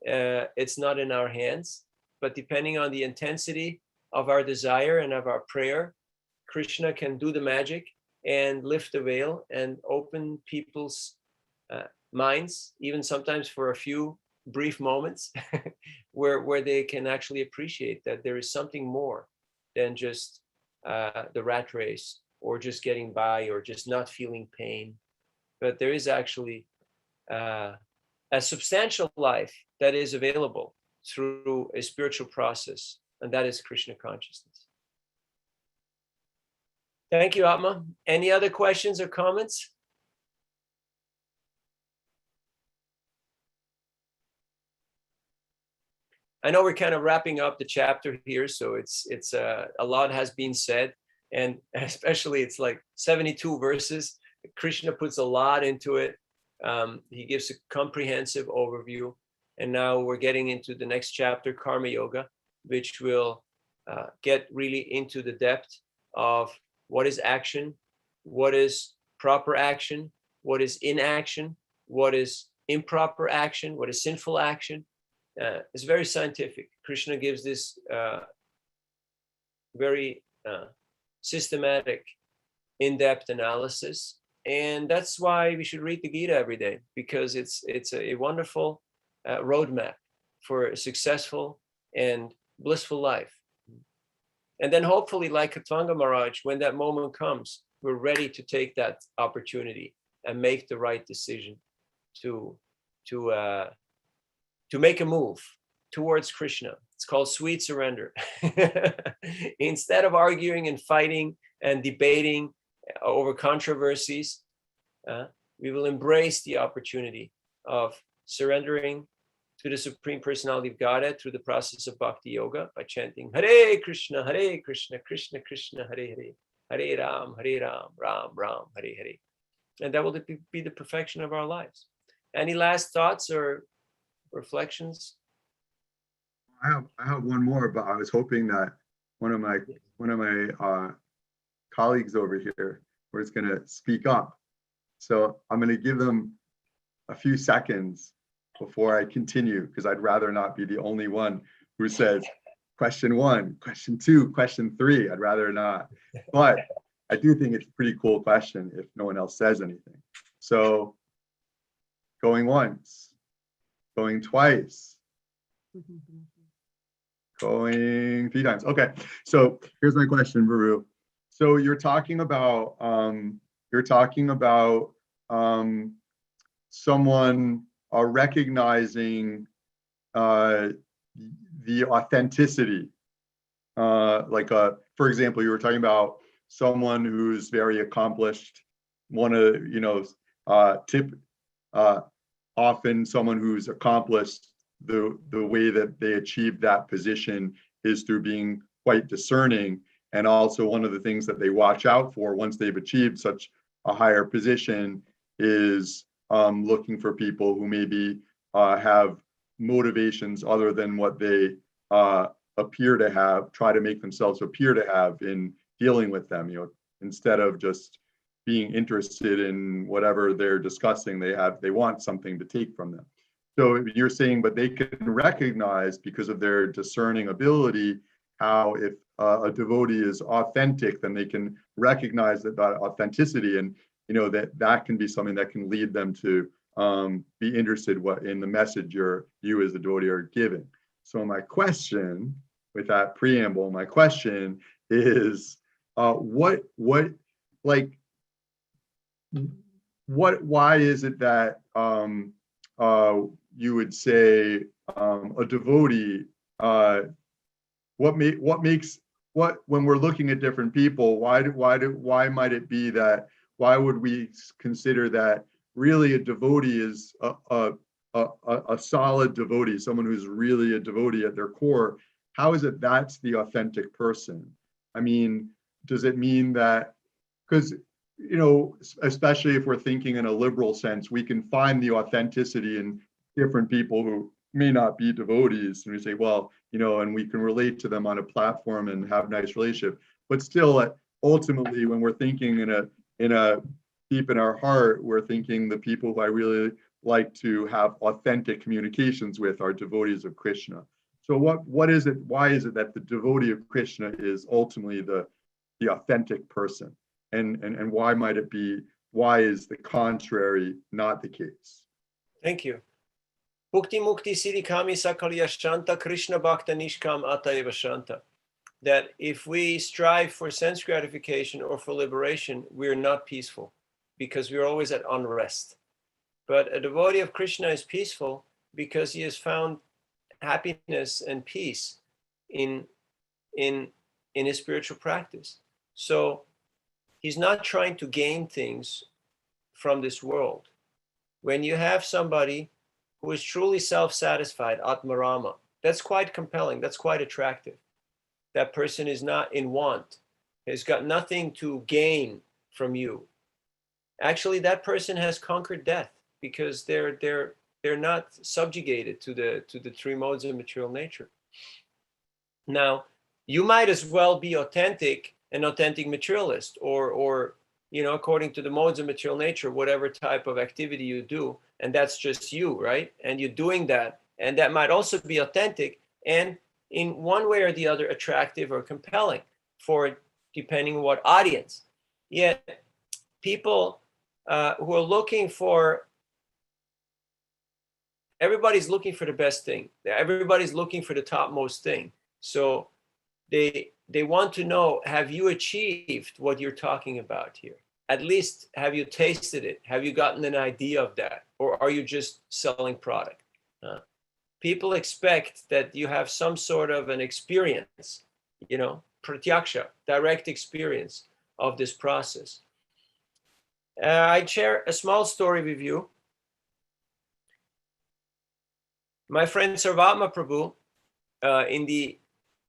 It's not in our hands, but depending on the intensity of our desire and of our prayer, Krishna can do the magic and lift the veil and open people's minds, even sometimes for a few brief moments, where they can actually appreciate that there is something more than just the rat race, or just getting by, or just not feeling pain. But there is actually a substantial life that is available through a spiritual process, and that is Krishna consciousness. Thank you, Atma. Any other questions or comments? I know we're kind of wrapping up the chapter here, so it's a lot has been said, and especially it's like 72 verses. Krishna puts a lot into it. He gives a comprehensive overview, and now we're getting into the next chapter, Karma Yoga, which will get really into the depth of what is action, what is proper action, what is inaction, what is improper action, what is sinful action. It's very scientific. Krishna gives this very systematic, in-depth analysis, and that's why we should read the Gita every day, because it's a wonderful roadmap for a successful and blissful life. And then hopefully, like Katwanga Maharaj, when that moment comes, we're ready to take that opportunity and make the right decision to make a move towards Krishna. It's called sweet surrender. Instead of arguing and fighting and debating over controversies, we will embrace the opportunity of surrendering to the Supreme Personality of Godhead through the process of Bhakti Yoga by chanting Hare Krishna, Krishna Krishna, Hare Hare, Hare Ram, Ram Ram, Hare Hare. And that will be the perfection of our lives. Any last thoughts or reflections? I have one more, but I was hoping that one of my colleagues over here was going to speak up. So I'm going to give them a few seconds before I continue, because I'd rather not be the only one who says question 1, question 2, question 3. I'd rather not. But I do think it's a pretty cool question if no one else says anything. So going once, going twice, going 3 times. Okay, so here's my question, Baru. So you're talking about someone recognizing the authenticity. For example, you were talking about someone who's very accomplished. Often someone who's accomplished, the way that they achieve that position is through being quite discerning. And also one of the things that they watch out for once they've achieved such a higher position is looking for people who maybe have motivations other than what they appear to have, try to make themselves appear to have in dealing with them, instead of just being interested in whatever they're discussing, they want something to take from them. So you're saying, but they can recognize, because of their discerning ability, how if a devotee is authentic, then they can recognize that authenticity, and that can be something that can lead them to be interested in the message you as the devotee are giving. So my question, with that preamble, my question is, why is it that you would say a devotee, when we're looking at different people, why might it be that, why would we consider that really a devotee is a solid devotee, someone who's really a devotee at their core? How is it that's the authentic person? I mean, does it mean that, because, especially if we're thinking in a liberal sense, we can find the authenticity in different people who may not be devotees, and we say, well, and we can relate to them on a platform and have a nice relationship. But still, ultimately, when we're thinking in a deep in our heart, we're thinking the people who I really like to have authentic communications with are devotees of Krishna. So what is it? Why is it that the devotee of Krishna is ultimately the authentic person? And why is the contrary not the case? Thank you. Bhukti Mukti Siddhi Kami Sakalya Shanta Krishna Bhakta Nishkam Atayeva Shanta. That if we strive for sense gratification or for liberation, we're not peaceful, because we're always at unrest. But a devotee of Krishna is peaceful because he has found happiness and peace in his spiritual practice. So he's not trying to gain things from this world. When you have somebody who is truly self-satisfied, Atmarama, that's quite compelling, that's quite attractive. That person is not in want, has got nothing to gain from you. Actually, that person has conquered death, because they're not subjugated to the 3 modes of material nature. Now, you might as well be an authentic materialist, or according to the modes of material nature, whatever type of activity you do, and that's just you, right? And you're doing that, and that might also be authentic, and in one way or the other attractive or compelling, for depending on what audience. Yet people who are looking for, everybody's looking for the best thing. Everybody's looking for the topmost thing. So they want to know, have you achieved what you're talking about here? At least, have you tasted it? Have you gotten an idea of that? Or are you just selling product? People expect that you have some sort of an experience, pratyaksha, direct experience of this process. I'd share a small story with you. My friend Sarvatma Prabhu, in the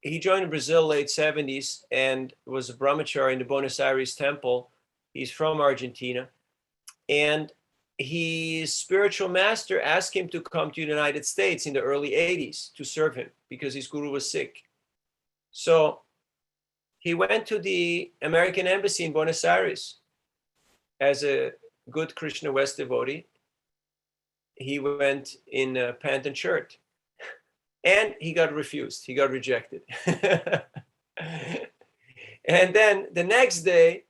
he joined Brazil late 70s and was a brahmachari in the Buenos Aires temple. He's from Argentina. And his spiritual master asked him to come to the United States in the early 80s to serve him because his guru was sick. So he went to the American embassy in Buenos Aires as a good Krishna West devotee. He went in a pant and shirt, and he got refused. He got rejected. And then the next day,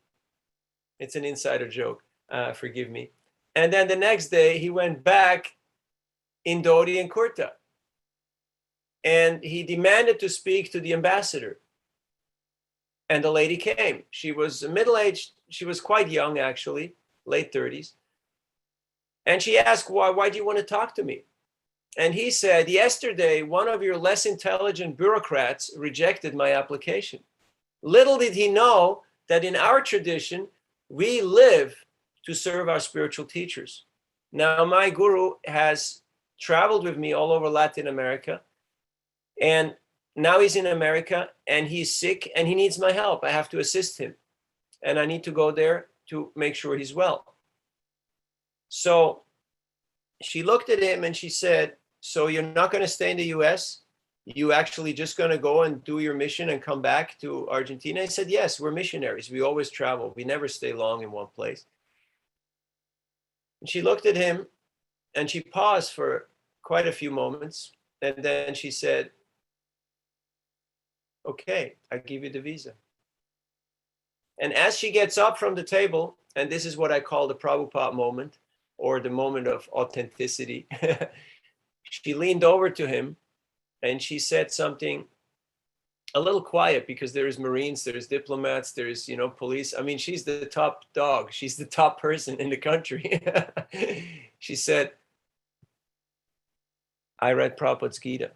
it's an insider joke, forgive me. And then the next day, he went back in dhoti and kurta. And he demanded to speak to the ambassador. And the lady came. She was middle-aged. She was quite young, actually, late 30s. And she asked, why do you want to talk to me? And he said, yesterday, one of your less intelligent bureaucrats rejected my application. Little did he know that in our tradition, we live to serve our spiritual teachers. Now, my guru has traveled with me all over Latin America. And now he's in America and he's sick and he needs my help. I have to assist him. And I need to go there to make sure he's well. So she looked at him and she said, so you're not going to stay in the US? You actually just going to go and do your mission and come back to Argentina? I said, yes, we're missionaries. We always travel. We never stay long in one place. And she looked at him and she paused for quite a few moments. And then she said, okay, I give you the visa. And as she gets up from the table, and this is what I call the Prabhupada moment, or the moment of authenticity, she leaned over to him and she said something a little quiet, because there is Marines, there's diplomats, there's, police. I mean, she's the top dog. She's the top person in the country. She said, I read Prabhupada's Gita.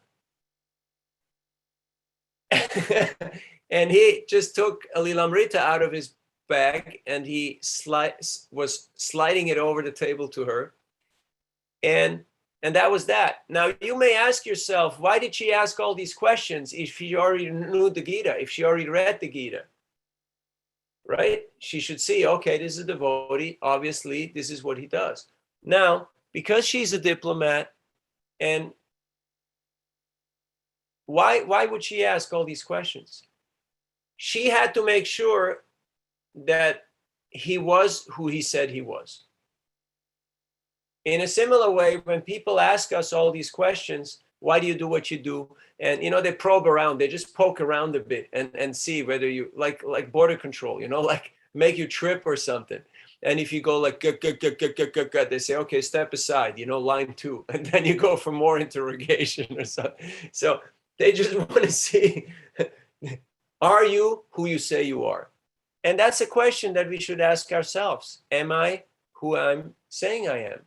And he just took a Lilamrita out of his bag and he was sliding it over the table to her. And that was that. Now, you may ask yourself, why did she ask all these questions if she already knew the Gita, if she already read the Gita? Right? She should see, okay, this is a devotee. Obviously, this is what he does. Now, because she's a diplomat, and why would she ask all these questions? She had to make sure that he was who he said he was. In a similar way, when people ask us all these questions, why do you do what you do? And, they probe around, they just poke around a bit and see whether you, like border control, like make you trip or something. And if you go like, they say, okay, step aside, line 2. And then you go for more interrogation or something. So they just want to see, are you who you say you are? And that's a question that we should ask ourselves. Am I who I'm saying I am?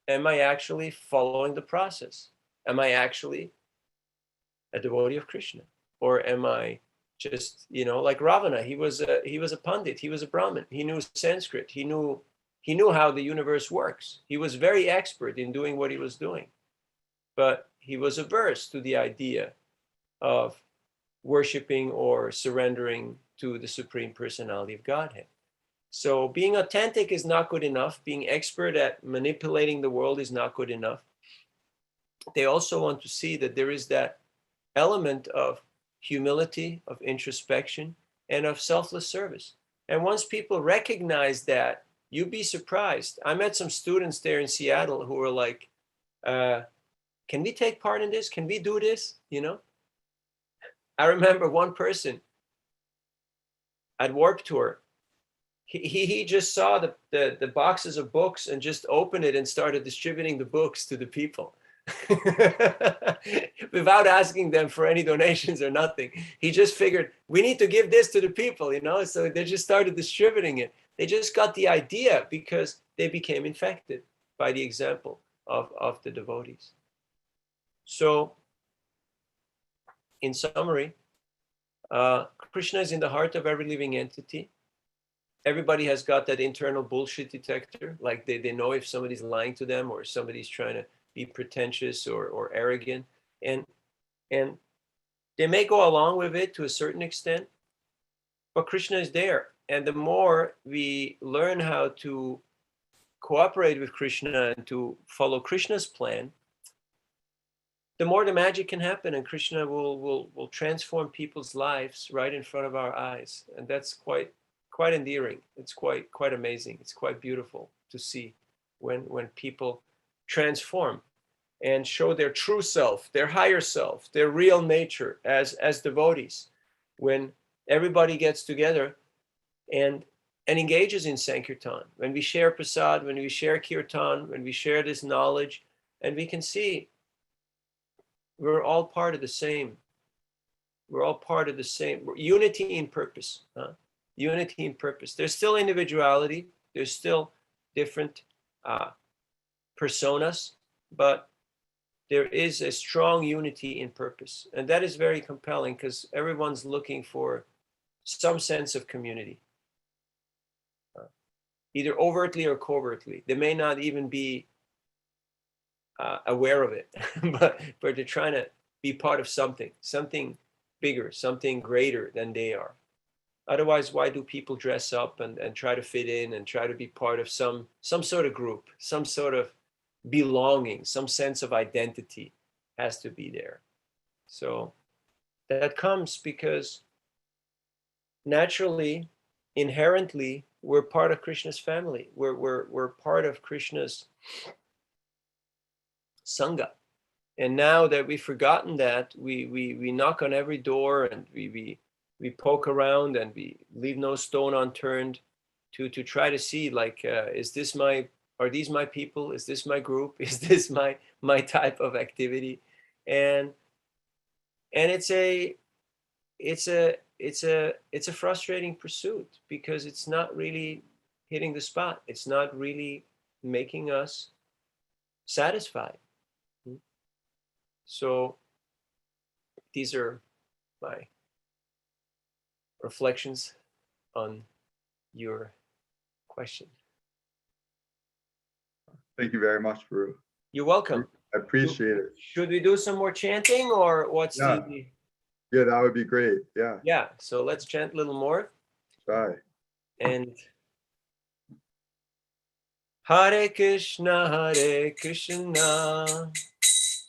Am I actually following the process? Am I actually a devotee of Krishna? Or am I just, like Ravana? He was a pandit. He was a Brahmin. He knew Sanskrit. He knew how the universe works. He was very expert in doing what he was doing. But he was averse to the idea of worshiping or surrendering to the Supreme Personality of Godhead. So being authentic is not good enough. Being expert at manipulating the world is not good enough. They also want to see that there is that element of humility, of introspection, and of selfless service. And once people recognize that, you'd be surprised. I met some students there in Seattle who were like, can we take part in this? Can we do this? I remember one person at Warped Tour. He just saw the boxes of books and just opened it and started distributing the books to the people without asking them for any donations or nothing. He just figured, we need to give this to the people, so they just started distributing it. They just got the idea because they became infected by the example of the devotees. So in summary, Krishna is in the heart of every living entity. Everybody has got that internal bullshit detector. Like they know if somebody's lying to them or somebody's trying to be pretentious or arrogant. And They may go along with it to a certain extent, but Krishna is there. And the more we learn how to cooperate with Krishna and to follow Krishna's plan, the more the magic can happen, and Krishna will transform people's lives right in front of our eyes. And that's quite endearing. It's quite amazing. It's quite beautiful to see when people transform and show their true self, their higher self, their real nature as devotees. When everybody gets together and engages in Sankirtan, when we share prasad, when we share kirtan, when we share this knowledge, and we can see we're all part of the same. We're all part of the same. Unity in purpose. Unity in purpose. There's still individuality. There's still different personas, but there is a strong unity in purpose. And that is very compelling because everyone's looking for some sense of community, either overtly or covertly. They may not even be aware of it, but they're trying to be part of something bigger, something greater than they are. Otherwise, why do people dress up and try to fit in and try to be part of some sort of group, some sort of belonging, some sense of identity has to be there. So that comes because naturally, inherently, we're part of Krishna's family. We're part of Krishna's Sangha. And now that we've forgotten that, we knock on every door and we poke around and we leave no stone unturned to try to see, like, are these my people? Is this my group? Is this my type of activity? And it's a frustrating pursuit because it's not really hitting the spot. It's not really making us satisfied. So these are my reflections on your question. Thank you very much, Prabhu. You're welcome. I appreciate it. Should we do some more chanting, or what's the... Yeah, that would be great. Yeah. Yeah, so let's chant a little more. Try. And Hare Krishna,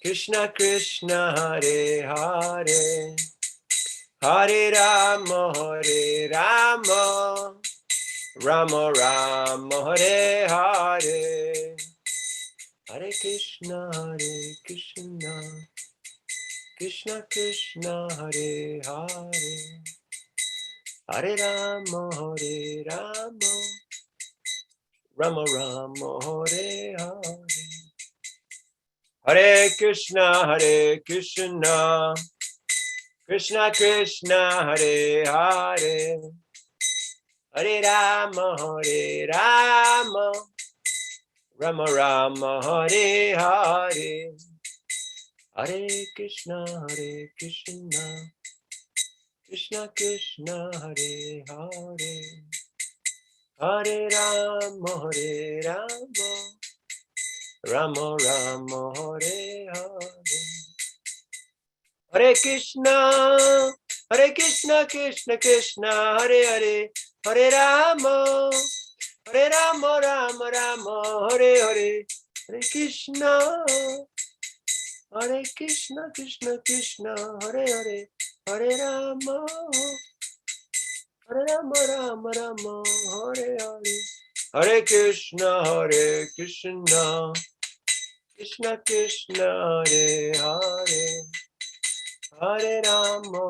Krishna Krishna, Hare Hare, Hare Rama, Rama Rama, Hare Hare, Hare Krishna, Krishna Krishna, Hare Hare, Hare Rama, Rama Rama, Hare Hare. Hare Krishna, Krishna Krishna, Hare Hare, Hare Rama, Rama Rama, Hare Hare, Hare Krishna, Krishna Krishna, Hare Hare, Hare Rama, Rama Rama, Hare Hare. Hare Krishna, Krishna Krishna, Hare Hare, Hare Rama, Rama Rama, Hare Hare, Hare Krishna, Krishna Krishna, Hare Hare, Hare Rama, Rama Rama, Hare Hare, Hare Krishna, Krishna Krishna, Hare Hare, Hare Rama,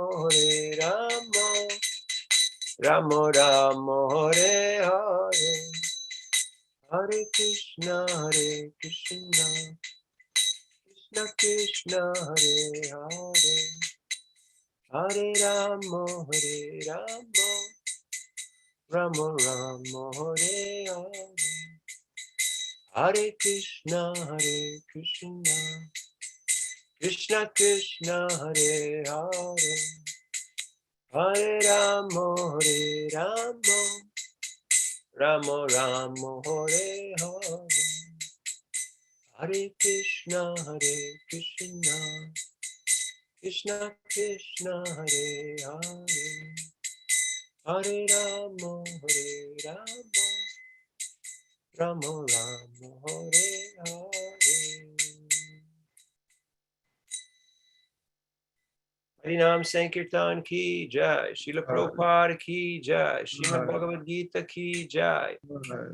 Rama Rama, Hare Hare, Hare Krishna, Krishna Krishna, Hare Hare, Hare Rama, Rama Rama, Hare Hare, Hare Krishna, Krishna Krishna, Hare Hare, Hare Rama, Rama Rama, Hare Hare, Hare Krishna, Krishna Krishna Hare Hare, Hare Rama Hare Rama, Rama Rama Hare Hare. Harinam Sankirtan ki jai, Srila Prabhupada ki jai, Srimad Bhagavad-gita ki jai,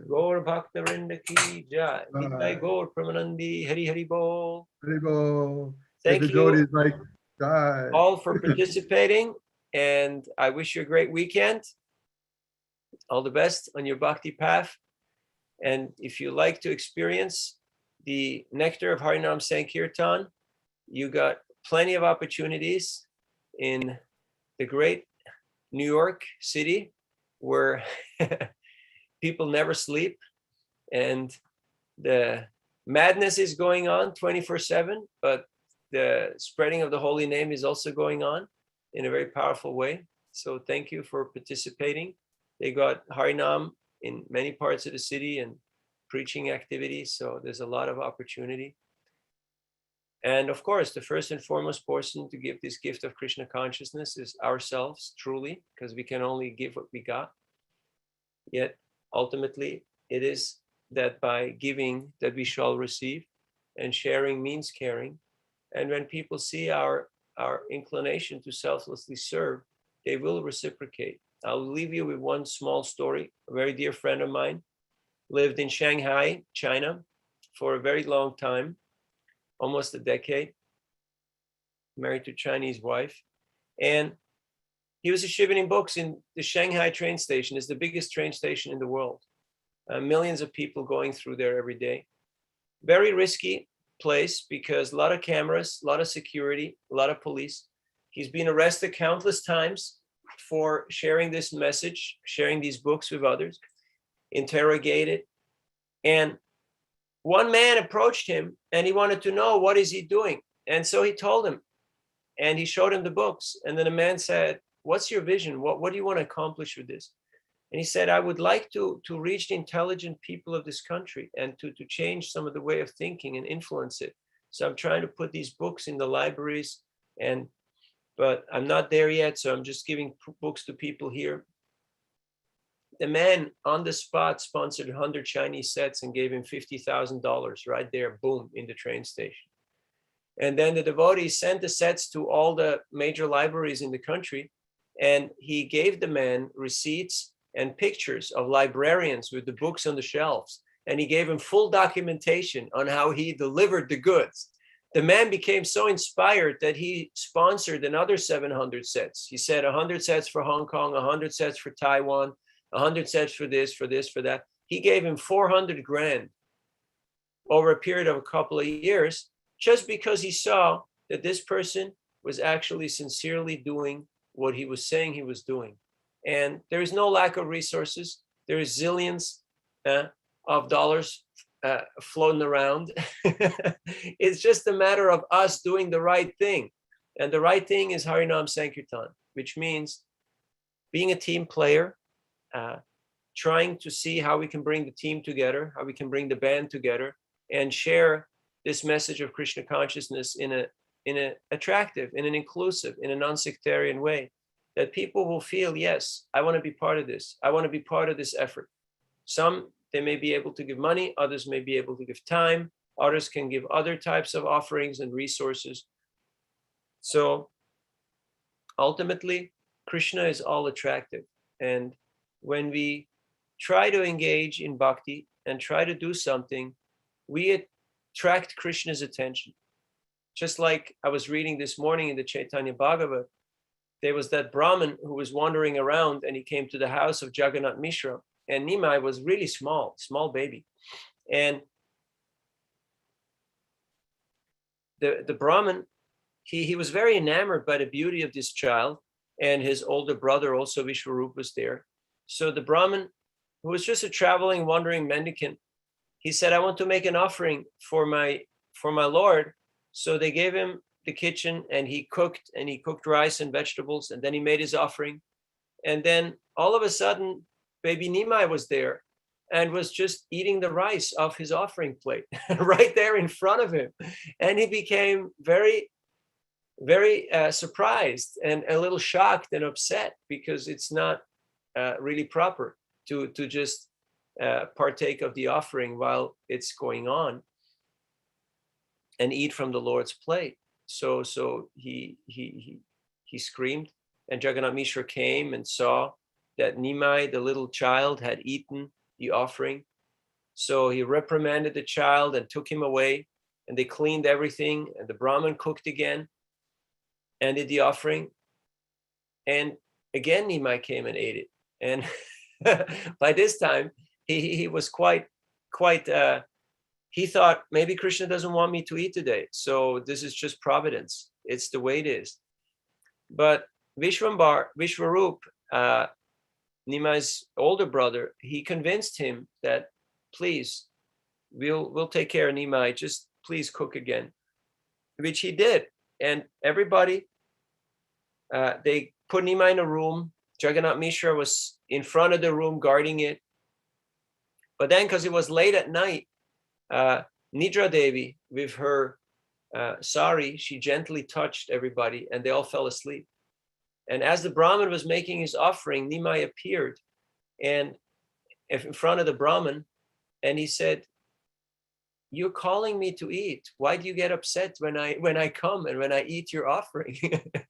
Gaur Bhaktarinda ki jai, Nitai Gaur Pramanandi, Hari Hari Bol. Haribo. Thank The you devotees like die. all for participating, and I wish you a great weekend. All the best on your bhakti path. And if you like to experience the nectar of Harinam Sankirtan, you got plenty of opportunities in the great New York City, where people never sleep and the madness is going on 24/7, but the spreading of the holy name is also going on in a very powerful way. So thank you for participating. They got Harinam in many parts of the city and preaching activities, so there's a lot of opportunity. And of course, the first and foremost person to give this gift of Krishna consciousness is ourselves, truly, because we can only give what we got. Yet, ultimately, it is that by giving that we shall receive, and sharing means caring. And when people see our inclination to selflessly serve, they will reciprocate. I'll leave you with one small story. A very dear friend of mine lived in Shanghai, China, for a very long time, almost a decade, married to a Chinese wife. And he was distributing books in the Shanghai train station. It's the biggest train station in the world. Millions of people going through there every day. Very risky place because a lot of cameras, a lot of security, a lot of police. He's been arrested countless times for sharing this message, sharing these books with others, interrogated. And one man approached him and he wanted to know, what is he doing? And so he told him, and he showed him the books. And then the man said, what's your vision? What do you want to accomplish with this? And he said, I would like to reach the intelligent people of this country and to change some of the way of thinking and influence it. So I'm trying to put these books in the libraries, but I'm not there yet. So I'm just giving books to people here. The man on the spot sponsored 100 Chinese sets and gave him $50,000 right there, boom, in the train station. And then the devotee sent the sets to all the major libraries in the country. And he gave the man receipts and pictures of librarians with the books on the shelves. And he gave him full documentation on how he delivered the goods. The man became so inspired that he sponsored another 700 sets. He said 100 sets for Hong Kong, 100 sets for Taiwan, 100 sets for this, for that. He gave him 400 grand over a period of a couple of years, just because he saw that this person was actually sincerely doing what he was saying he was doing. And there is no lack of resources. There is zillions of dollars floating around. It's just a matter of us doing the right thing. And the right thing is Harinam Sankirtan, which means being a team player, trying to see how we can bring the team together, how we can bring the band together and share this message of Krishna consciousness in an attractive, in an inclusive, in a non-sectarian way, that people will feel, yes, I want to be part of this. I want to be part of this effort. Some, they may be able to give money, others may be able to give time, others can give other types of offerings and resources. So ultimately, Krishna is all attractive. And when we try to engage in bhakti and try to do something, we attract Krishna's attention. Just like I was reading this morning in the Chaitanya Bhagavat, there was that Brahmin who was wandering around and he came to the house of Jagannath Mishra, and Nimai was really small baby. And the Brahmin, he was very enamored by the beauty of this child, and his older brother also, Vishwarup, was there. So the Brahmin, who was just a traveling, wandering mendicant, he said, I want to make an offering for my Lord. So they gave him the kitchen and he cooked rice and vegetables, and then he made his offering. And then all of a sudden, baby Nimai was there and was just eating the rice off his offering plate right there in front of him. And he became very very surprised and a little shocked and upset, because it's not really proper to just partake of the offering while it's going on and eat from the Lord's plate. So he screamed, and Jagannath Mishra came and saw that Nimai, the little child, had eaten the offering. So he reprimanded the child and took him away, and they cleaned everything, and the Brahmin cooked again and did the offering. And again, Nimai came and ate it. And by this time, he was quite, he thought, maybe Krishna doesn't want me to eat today. So this is just providence. It's the way it is. But Vishwarup, Nimai's older brother, he convinced him that, please, we'll take care of Nimai, just please cook again, which he did. And everybody, they put Nimai in a room. Jagannath Mishra was in front of the room guarding it. But then, because it was late at night, Nidra Devi, with her sari, she gently touched everybody, and they all fell asleep. And as the Brahmin was making his offering, Nimai appeared and in front of the Brahmin, and he said, "You're calling me to eat. Why do you get upset when I come and when I eat your offering?"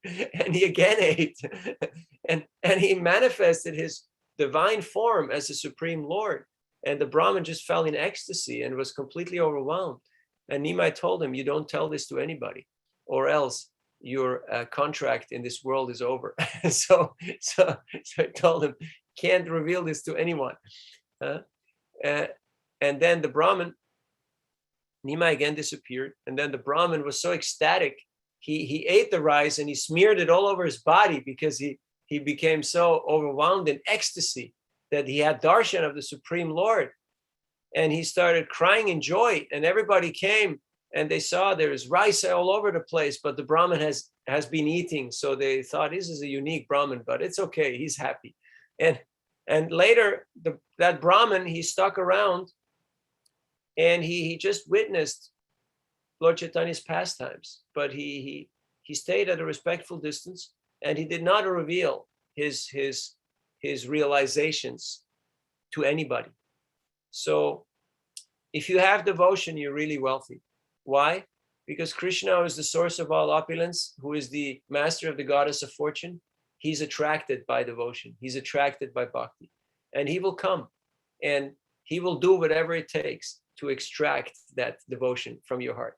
And he again ate, and he manifested his divine form as the Supreme Lord. And the Brahmin just fell in ecstasy and was completely overwhelmed. And Nimai told him, "You don't tell this to anybody, or else your contract in this world is over." So I told him, "Can't reveal this to anyone." And then the Brahmin, Nimai again disappeared. And then the Brahmin was so ecstatic, he ate the rice and he smeared it all over his body, because he became so overwhelmed in ecstasy that he had darshan of the Supreme Lord. And he started crying in joy, and everybody came and they saw there's rice all over the place, but the Brahmin has been eating. So they thought, this is a unique Brahmin, but it's okay, he's happy. And later, that Brahmin, he stuck around, and he just witnessed Lord Chaitanya's pastimes, but he stayed at a respectful distance, and he did not reveal his realizations to anybody. So if you have devotion, you're really wealthy. Why? Because Krishna is the source of all opulence, who is the master of the goddess of fortune. He's attracted by devotion. He's attracted by bhakti. And he will come, and he will do whatever it takes to extract that devotion from your heart.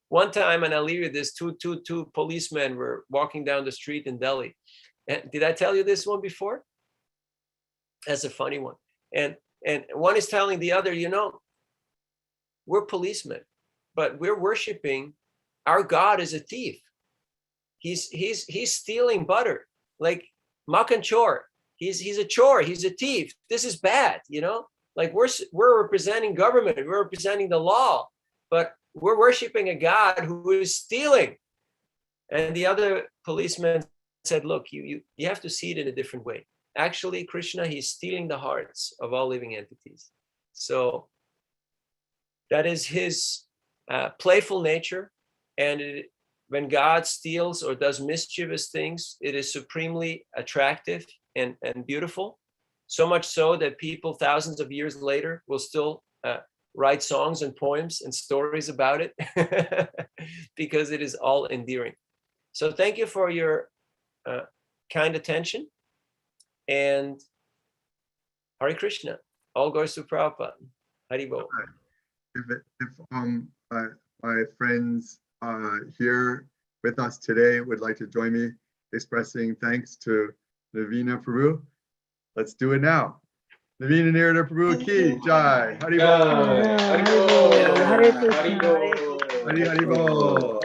One time, and I'll leave you this, two policemen were walking down the street in Delhi. And did I tell you this one before? That's a funny one. And one is telling the other, we're policemen, but we're worshiping our God is a thief. He's stealing butter, like makan chor. He's a chore. He's a thief. This is bad, Like we're representing government. We're representing the law, but we're worshiping a God who is stealing. And the other policeman said, "Look, you have to see it in a different way. Actually, Krishna, he's stealing the hearts of all living entities. So that is his playful nature. And when God steals or does mischievous things, it is supremely attractive and beautiful. So much so that people thousands of years later will still write songs and poems and stories about it because it is all endearing. So thank you for your kind attention. And Hare Krishna. All goes to Prabhupada. Hari Bol. If my friends here with us today would like to join me expressing thanks to Navina Prabhu, let's do it now. Navina Nirada Prabhu ki jai. Hari Bol. Hare Krishna, Hari Bol.